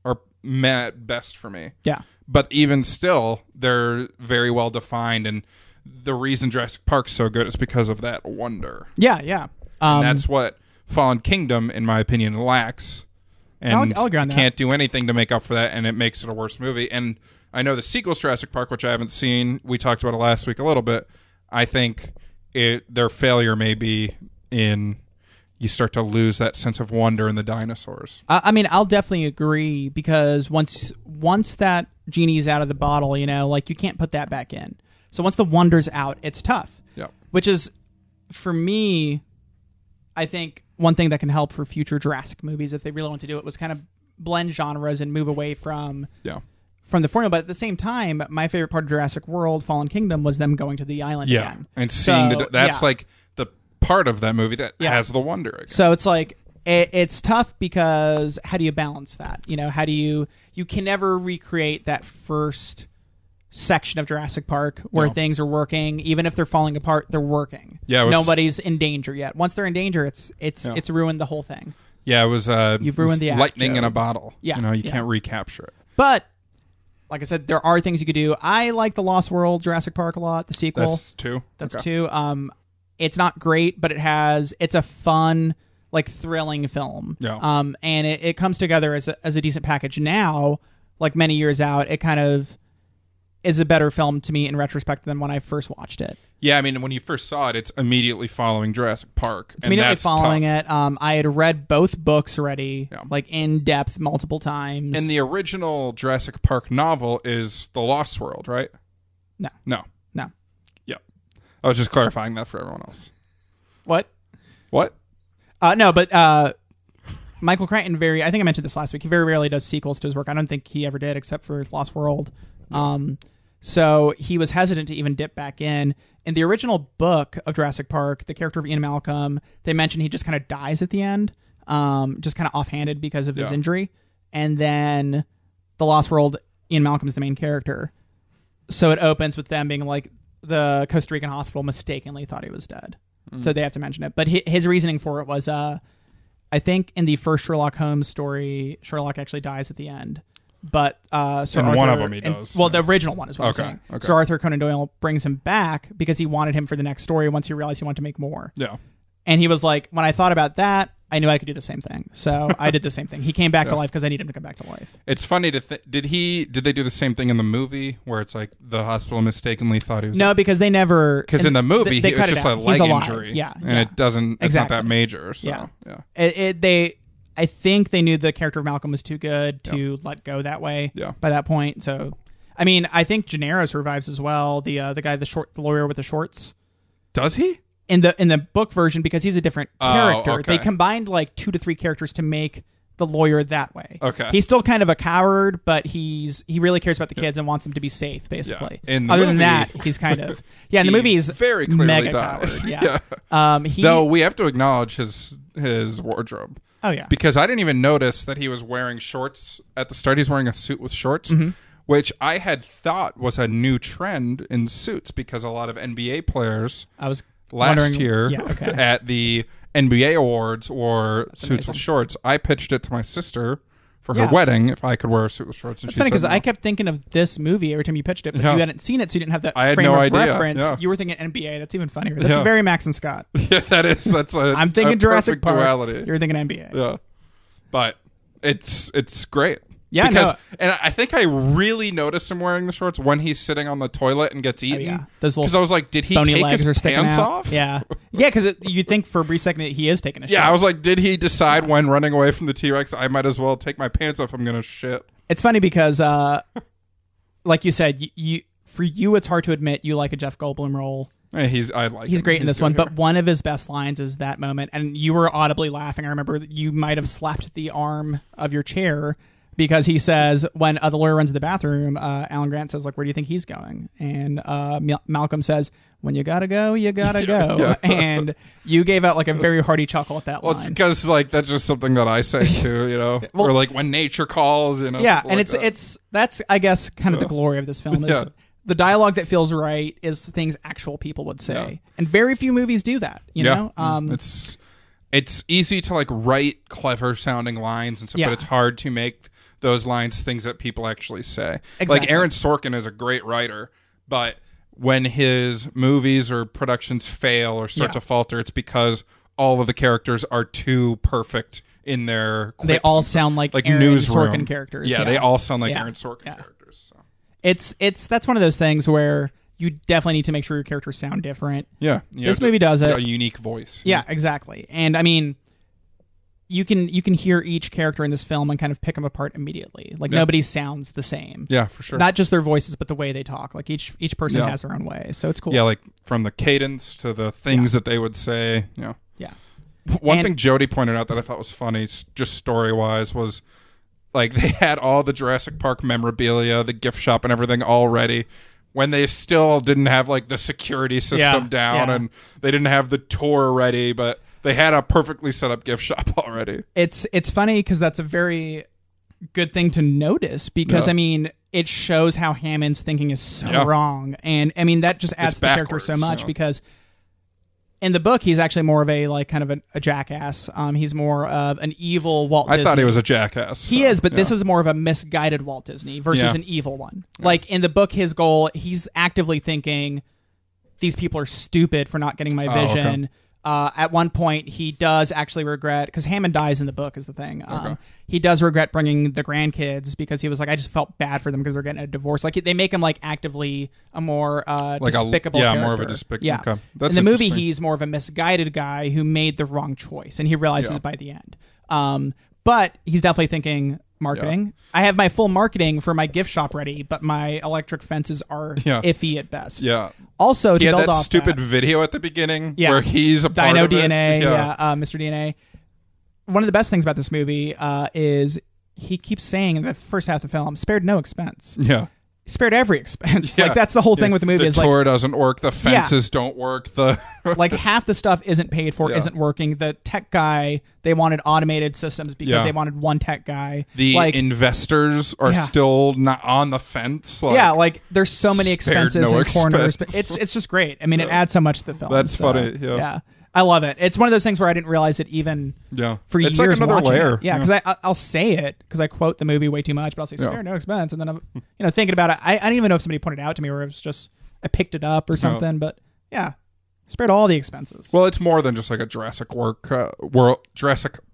are best for me. Yeah. But even still, they're very well defined, and the reason Jurassic Park's so good is because of that wonder. Yeah. And that's what Fallen Kingdom, in my opinion, lacks. And I'll agree on that. Can't do anything to make up for that, and it makes it a worse movie. And I know the sequel to Jurassic Park, which I haven't seen, we talked about it last week a little bit, I think their failure may be in you start to lose that sense of wonder in the dinosaurs. I mean, I'll definitely agree because once that genie's out of the bottle, you can't put that back in. So once the wonder's out, it's tough. Yeah. Which is, for me, I think one thing that can help for future Jurassic movies, if they really want to do it, was kind of blend genres and move away from from the formula. But at the same time, my favorite part of Jurassic World: Fallen Kingdom was them going to the island again. And seeing that's like the part of that movie that has the wonder again. So it's like it's tough because how do you balance that? You know, how do you can never recreate that first section of Jurassic Park where things are working, even if they're falling apart, they're working. Yeah, nobody's in danger yet. Once they're in danger, it's ruined the whole thing. Yeah, it was you've ruined the lightning act, in a bottle. Yeah, you know, you can't recapture it. But like I said, there are things you could do. I like the Lost World Jurassic Park a lot. The sequel. That's two. It's not great, but it's a fun, like thrilling film. Yeah. And it comes together as a decent package now. Like many years out, it kind of is a better film to me in retrospect than when I first watched it. Yeah, I mean, when you first saw it, it's immediately following Jurassic Park. It's immediately following it. I had read both books already, like in depth, multiple times. And the original Jurassic Park novel is The Lost World, right? No. Yep. I was just clarifying that for everyone else. What? No, but Michael Crichton I think I mentioned this last week, he very rarely does sequels to his work. I don't think he ever did except for Lost World. So he was hesitant to even dip back in. In the original book of Jurassic Park, the character of Ian Malcolm, they mentioned he just kind of dies at the end, just kind of offhanded because of his injury. And then The Lost World, Ian Malcolm is the main character. So it opens with them being like, the Costa Rican hospital mistakenly thought he was dead. So they have to mention it. But his reasoning for it was, I think in the first Sherlock Holmes story, Sherlock actually dies at the end. But Sir Arthur, one of them he does. Well, the original one is what I'm saying. Okay. Sir Arthur Conan Doyle brings him back because he wanted him for the next story once he realized he wanted to make more. Yeah. And he was like, when I thought about that, I knew I could do the same thing. So I did the same thing. He came back to life because I need him to come back to life. It's funny to think, did they do the same thing in the movie where it's like the hospital mistakenly thought he was... No, because they never... Because in the movie, it was just a leg injury. Yeah. And it's not that major. So, I think they knew the character of Malcolm was too good to let go that way by that point. So, I mean, I think Gennaro survives as well. The guy, the lawyer with the shorts. Does he? In the book version, because he's a different character. Okay. They combined like 2 to 3 characters to make the lawyer that way. Okay. He's still kind of a coward, but he really cares about the kids and wants them to be safe, basically. Yeah. Other than that, he's kind of... Yeah, in the movie, he's very clearly mega dies. coward. Yeah. Though we have to acknowledge his wardrobe. Oh, yeah. Because I didn't even notice that he was wearing shorts at the start. He's wearing a suit with shorts, which I had thought was a new trend in suits because a lot of NBA players last year at the NBA Awards wore suits with shorts. I pitched it to my sister for her wedding if I could wear a suit with shorts. And it's funny because I kept thinking of this movie every time you pitched it, but you hadn't seen it, so you didn't have that frame of reference. Yeah. You were thinking NBA. That's even funnier. That's very Max and Scott. Yeah, that is. That's I'm thinking Jurassic Park. Duality. You're thinking NBA. Yeah, but it's great. Yeah, and I think I really noticed him wearing the shorts when he's sitting on the toilet and gets eaten. Yeah, because I was like, did he take his pants off? Yeah, because you think for a brief second that he is taking a shit. Yeah, I was like, did he decide when running away from the T-Rex, I might as well take my pants off? I'm gonna shit. It's funny because, like you said, for you it's hard to admit you like a Jeff Goldblum role. He's great in this one, but one of his best lines is that moment, and you were audibly laughing. I remember you might have slapped the arm of your chair. Because he says, when the lawyer runs to the bathroom, Alan Grant says, like, where do you think he's going? And Malcolm says, when you gotta go, you gotta go. Yeah. And you gave out, like, a very hearty chuckle at that line. Well, it's because, like, that's just something that I say, too, you know? Or, like, when nature calls, you know? Yeah, and that's, I guess, kind of the glory of this film is the dialogue that feels right is things actual people would say. Yeah. And very few movies do that, you know? It's easy to, like, write clever-sounding lines and stuff, but it's hard to make those lines things that people actually say. Exactly. Like Aaron Sorkin is a great writer, but when his movies or productions fail or start to falter, it's because all of the characters are too perfect in their quips. They all sound like Aaron newsroom. Sorkin characters. Yeah, they all sound like Aaron Sorkin characters. So. That's one of those things where you definitely need to make sure your characters sound different. Yeah. This movie does it. A unique voice. Yeah, exactly. And I mean, you can hear each character in this film and kind of pick them apart immediately. Like nobody sounds the same. Yeah, for sure. Not just their voices, but the way they talk. Like each person has their own way. So it's cool. Yeah, like from the cadence to the things that they would say. You know. Yeah. One thing Jody pointed out that I thought was funny, just story-wise, was Like, they had all the Jurassic Park memorabilia, the gift shop and everything all ready when they still didn't have, like, the security system down and they didn't have the tour ready, but they had a perfectly set up gift shop already. It's funny because that's a very good thing to notice because, I mean, it shows how Hammond's thinking is so wrong. And, I mean, that just adds to the character so much because in the book, he's actually more of a, like, kind of a jackass. He's more of an evil Walt Disney. I thought he was a jackass. He is, but this is more of a misguided Walt Disney versus an evil one. Yeah. Like, in the book, his goal, he's actively thinking, these people are stupid for not getting my vision. Okay. At one point, he does actually regret, because Hammond dies in the book is the thing. He does regret bringing the grandkids because he was like, I just felt bad for them because they're getting a divorce. Like, they make him like actively a more despicable character. More of a despicable. Yeah. Okay. In the movie, he's more of a misguided guy who made the wrong choice, and he realizes it by the end. But he's definitely thinking marketing. Yeah. I have my full marketing for my gift shop ready, but my electric fences are iffy at best. Yeah. Also, to build that off stupid video at the beginning where he's a part Dino of DNA, it. Mr. DNA. One of the best things about this movie is he keeps saying in the first half of the film, spared no expense. Yeah. Spared every expense. Like, that's the whole thing with the movie. The tour doesn't work. The fences don't work. Like, half the stuff isn't paid for, isn't working. The tech guy, they wanted automated systems because they wanted one tech guy. The investors are still not on the fence. Like there's so many expenses and corners, but it's just great. I mean, it adds so much to the film. That's funny. Yeah. I love it. It's one of those things where I didn't realize it even for years. It's like another layer. It. Yeah, because I'll say it because I quote the movie way too much, but I'll say spare no expense, and then I'm thinking about it. I don't even know if somebody pointed it out to me or it was just I picked it up or something, but spared all the expenses. Well, it's more than just like a Jurassic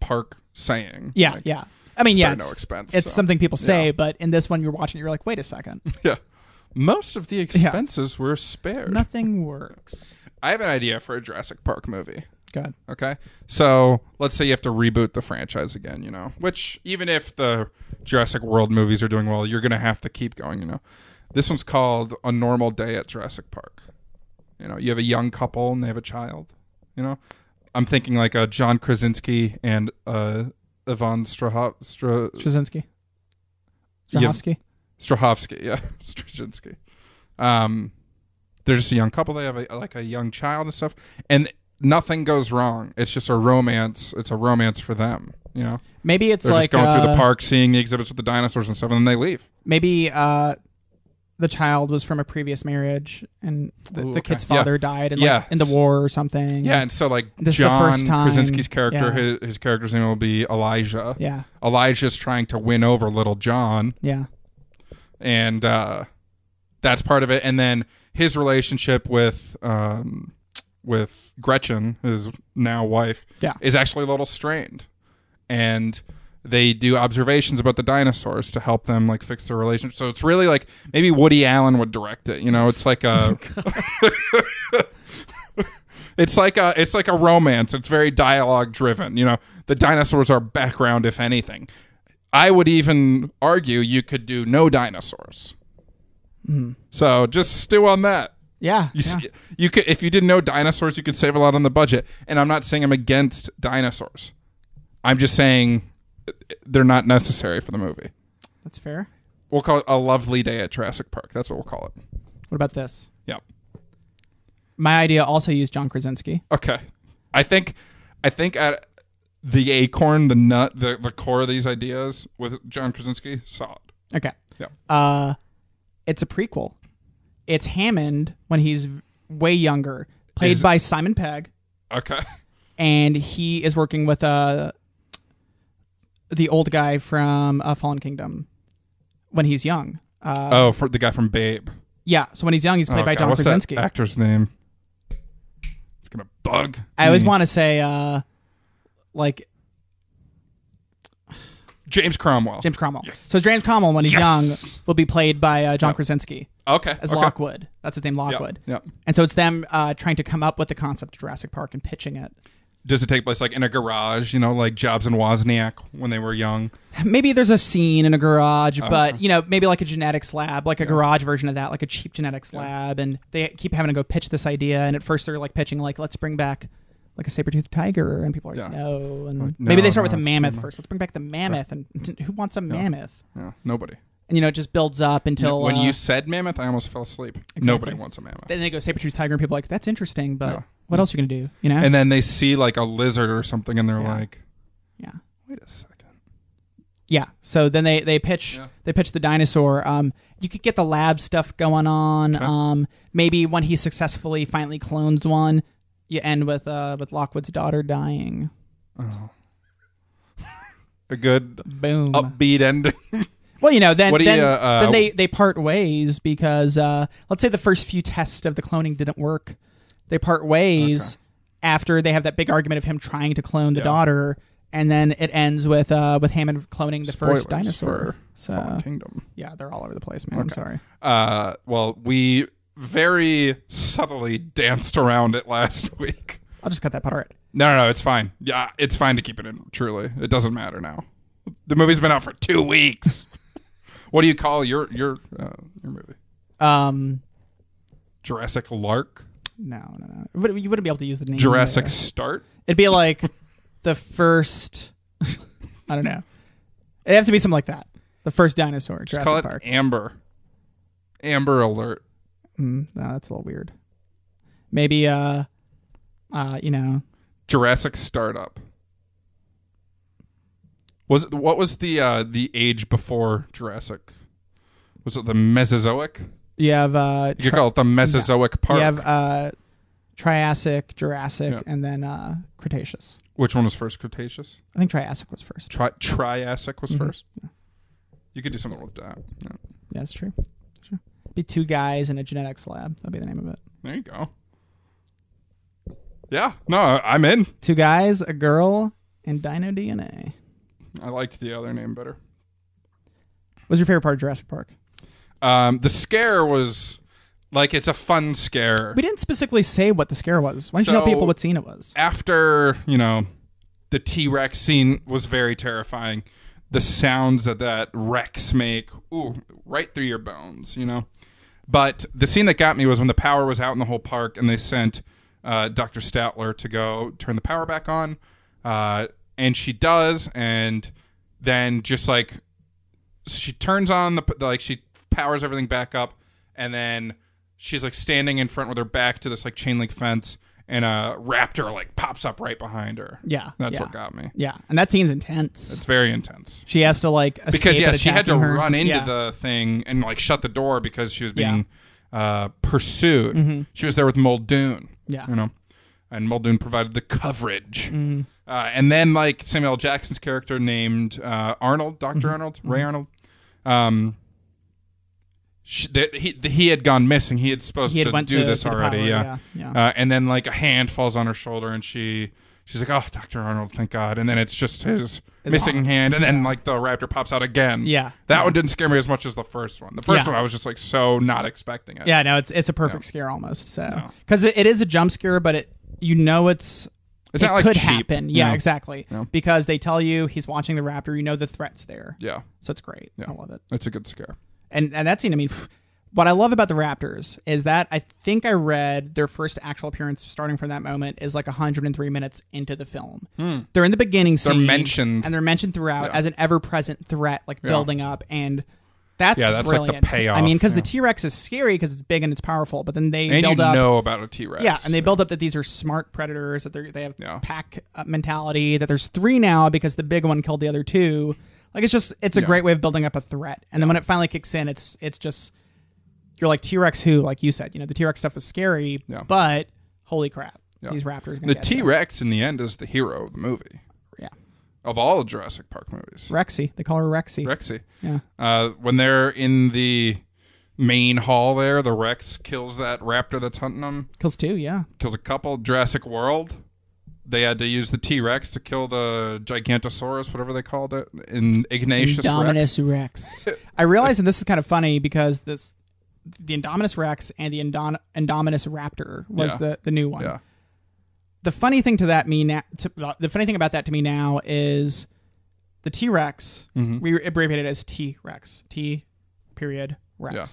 Park saying. Yeah, like, I mean, no expense. It's something people say, but in this one, you're watching, you're like, wait a second. Yeah. Most of the expenses were spared. Nothing works. I have an idea for a Jurassic Park movie. Go ahead. Okay. So let's say you have to reboot the franchise again, which even if the Jurassic World movies are doing well, you're going to have to keep going, This one's called A Normal Day at Jurassic Park. You have a young couple and they have a child, I'm thinking like a John Krasinski and Yvonne Straczynski. Strahovski, yeah. Straczynski. They're just a young couple. They have a young child and stuff. And nothing goes wrong. It's just a romance. It's a romance for them, Maybe it's they're like... They're just going through the park, seeing the exhibits with the dinosaurs and stuff, and then they leave. Maybe the child was from a previous marriage, and the kid's father died in the war or something. Yeah, and so like John Krasinski's character, his character's name will be Elijah. Yeah. Elijah's trying to win over little John. Yeah. And that's part of it. And then his relationship with Gretchen, his now wife, is actually a little strained. And they do observations about the dinosaurs to help them like fix their relationship. So it's really like maybe Woody Allen would direct it. It's like a it's like a romance. It's very dialogue driven. The dinosaurs are background, if anything. I would even argue you could do no dinosaurs. So just stew on that. Yeah. You could, if you did no dinosaurs, you could save a lot on the budget. And I'm not saying I'm against dinosaurs. I'm just saying they're not necessary for the movie. That's fair. We'll call it A Lovely Day at Jurassic Park. That's what we'll call it. What about this? Yeah. My idea also used John Krasinski. Okay. I think at the acorn, the nut, the core of these ideas with John Krasinski, solid. Okay. Yeah. It's a prequel. It's Hammond when he's way younger, played by Simon Pegg. Okay. And he is working with the old guy from Fallen Kingdom when he's young. For the guy from Babe. Yeah. So when he's young, he's played by John Krasinski. What's that actor's name? It's gonna bug. I always want to say like James Cromwell. Yes. So James Cromwell, when he's young, will be played by John Krasinski. Okay. As Lockwood. That's his name, Lockwood. Yep. And so it's them trying to come up with the concept of Jurassic Park and pitching it. Does it take place like in a garage, like Jobs and Wozniak when they were young? Maybe there's a scene in a garage, but maybe like a genetics lab, like a garage version of that, like a cheap genetics lab, and they keep having to go pitch this idea. And at first they're like pitching like, let's bring back like a saber-toothed tiger, and people are like, Yeah. no. And Like, maybe they no, start no, with a it's too mammoth much. first. Let's bring back the mammoth, and who wants a mammoth? Yeah, nobody. And it just builds up until When you said mammoth, I almost fell asleep. Exactly. Nobody wants a mammoth. Then they go saber-toothed tiger, and people are like, that's interesting, but Yeah. what else are you gonna do? You know? And then they see like a lizard or something, and they're like, yeah. wait a second. Yeah. So then they pitch the dinosaur. You could get the lab stuff going on. Okay. Maybe when he successfully finally clones one, you end with Lockwood's daughter dying. Oh. A good Boom. upbeat ending. Well, then What do you, then they part ways because let's say the first few tests of the cloning didn't work. They part ways after they have that big argument of him trying to clone the daughter. And then it ends with Hammond cloning the first dinosaur. So Fallen Kingdom. Yeah, they're all over the place, man. I'm sorry. Well, we very subtly danced around it last week. I'll just cut that part. No, it's fine. Yeah, it's fine to keep it in. Truly, it doesn't matter now. The movie's been out for 2 weeks. What do you call your movie? Jurassic Lark. No. You wouldn't be able to use the name. Jurassic Start. It'd be like the first. I don't know. It'd have to be something like that. The first dinosaur. Just Jurassic call it Park. Amber. Amber Alert. No, that's a little weird. Maybe Jurassic Startup. What was the age before Jurassic? Was it the Mesozoic? you have You could call it the Mesozoic Park. You have Triassic, Jurassic, and then Cretaceous. Which one was first? Cretaceous? I think Triassic was first. Triassic was first? Yeah. You could do something with that. Yeah. Yeah, that's true. Be 2 guys in a genetics lab. That'd be the name of it. There you go. Yeah. No, I'm in. 2 guys, a girl, and Dino DNA. I liked the other name better. What's your favorite part of Jurassic Park? The scare was like, it's a fun scare. We didn't specifically say what the scare was. Why don't you tell people what scene it was? After, the T-Rex scene was very terrifying. The sounds that Rex make, right through your bones, But the scene that got me was when the power was out in the whole park and they sent Dr. Statler to go turn the power back on. And she does, and then just like she turns on she powers everything back up, and then she's like standing in front with her back to this like chain link fence, and a raptor like pops up right behind her. Yeah, that's what got me. Yeah, and that scene's intense. It's very intense. She has to like escape because she had to her. run into the thing and like shut the door because she was being pursued. Mm-hmm. She was there with Muldoon. Yeah, and Muldoon provided the coverage. Mm-hmm. And then like Samuel L. Jackson's character named Arnold, Dr. Arnold, Ray Arnold. He had gone missing. He had supposed to do this already. And then like a hand falls on her shoulder, and she's like, "Oh, Dr. Arnold, thank God!" And then it's just his missing hand, and then like the raptor pops out again. Yeah, that one didn't scare me as much as the first one. The first one I was just like so not expecting it. Yeah, no, it's a perfect scare almost. So because it is a jump scare, but it not like could cheap. happen. Yeah, exactly. Because they tell you he's watching the raptor. You know the threat's there. Yeah, so it's great. I love it. It's a good scare. And that scene, I mean, what I love about the Raptors is that I think I read their first actual appearance starting from that moment is like 103 minutes into the film. They're in the beginning scene. They're mentioned throughout as an ever-present threat, like building up. And that's brilliant. Like the payoff. I mean, because the T-Rex is scary because it's big and it's powerful, but then they build up. And you know about a T-Rex. Yeah, and they build up that these are smart predators, that they have pack mentality, that there's 3 now because the big one killed the other 2. Like it's a great way of building up a threat. And then when it finally kicks in, it's just you're like T-Rex who, like you said, the T-Rex stuff is scary, but holy crap, these raptors. The T-Rex in the end is the hero of the movie. Yeah. Of all of Jurassic Park movies. Rexy. They call her Rexy. Rexy. Yeah. When they're in the main hall there, the Rex kills that raptor that's hunting them. Kills 2, yeah. Kills a couple. Jurassic World. They had to use the T-Rex to kill the Gigantosaurus, whatever they called it, in Ignatius Indominus Rex. I realize, and this is kind of funny because the Indominus Rex and the Indominus Raptor was the new one. Yeah. The funny thing about that to me now is the T-Rex. We abbreviated it as T-Rex. T-Rex. Yeah.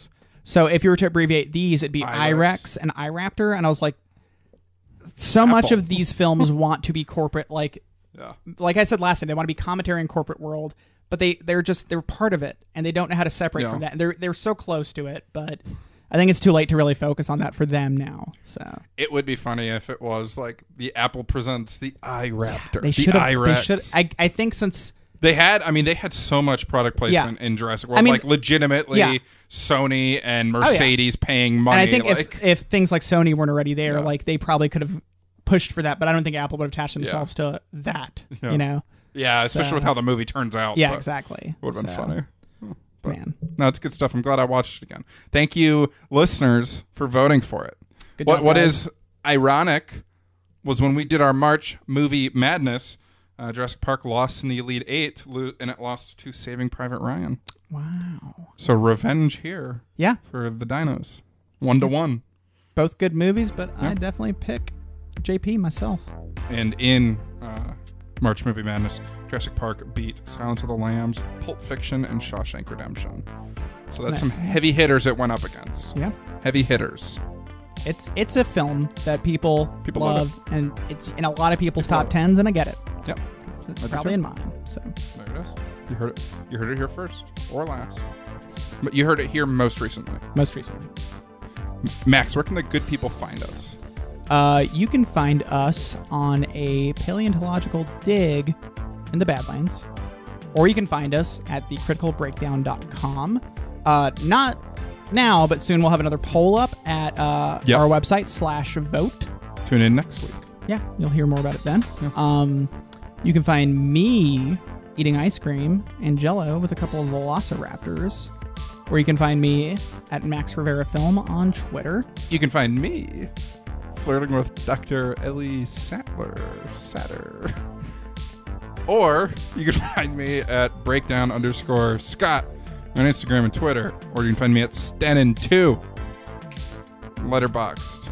So if you were to abbreviate these, it'd be I-Rex and I-Raptor, and I was like, so much of these films want to be corporate, like Yeah. like I said last time, they want to be commentary in corporate world, but they're part of it, and they don't know how to separate from that. And they're so close to it, but I think it's too late to really focus on that for them now. So it would be funny if it was like the Apple presents the iRaptor. They should have. I think since they had so much product placement in Jurassic World, like legitimately Sony and Mercedes paying money. And I think if things like Sony weren't already there, like they probably could have pushed for that. But I don't think Apple would have attached themselves to that. You know. Yeah, especially with how the movie turns out. Yeah, exactly. Would have been funny. But, man. No, it's good stuff. I'm glad I watched it again. Thank you, listeners, for voting for it. Good job, what guys. is ironic was when we did our March movie madness, Jurassic Park lost in the Elite Eight, and it lost to Saving Private Ryan. Wow. So revenge here for the dinos. 1-1. Both good movies, but I definitely pick JP myself. And in March Movie Madness, Jurassic Park beat Silence of the Lambs, Pulp Fiction, and Shawshank Redemption. So that's some heavy hitters it went up against. Yeah. Heavy hitters. It's a film that people love, and it's in a lot of people's top 10s, and I get it. Yep. It's probably in mine. So there it is. You heard it here first or last. But you heard it here most recently. Max, where can the good people find us? You can find us on a paleontological dig in the Badlands, or you can find us at thecriticalbreakdown.com. Not now, but soon we'll have another poll up at our website /vote. Tune in next week. Yeah, you'll hear more about it then. Yeah. You can find me eating ice cream and Jell-O with a couple of velociraptors, or you can find me at Max Rivera Film on Twitter. You can find me flirting with Dr. Ellie Satter. Or you can find me at breakdown_Scott on Instagram and Twitter. Or you can find me at Stannin2 Letterboxd.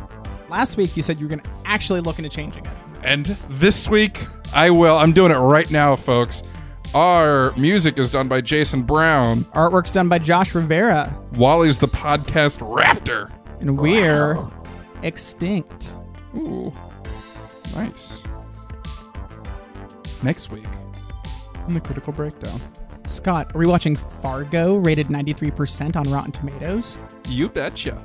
Last week you said you were going to actually look into changing it. And this week I will. I'm doing it right now, folks. Our music is done by Jason Brown. Artwork's done by Josh Rivera. Wally's the podcast raptor. And we're extinct. Ooh, nice. Next week on the Critical Breakdown. Scott, are we watching Fargo, rated 93% on Rotten Tomatoes? You betcha.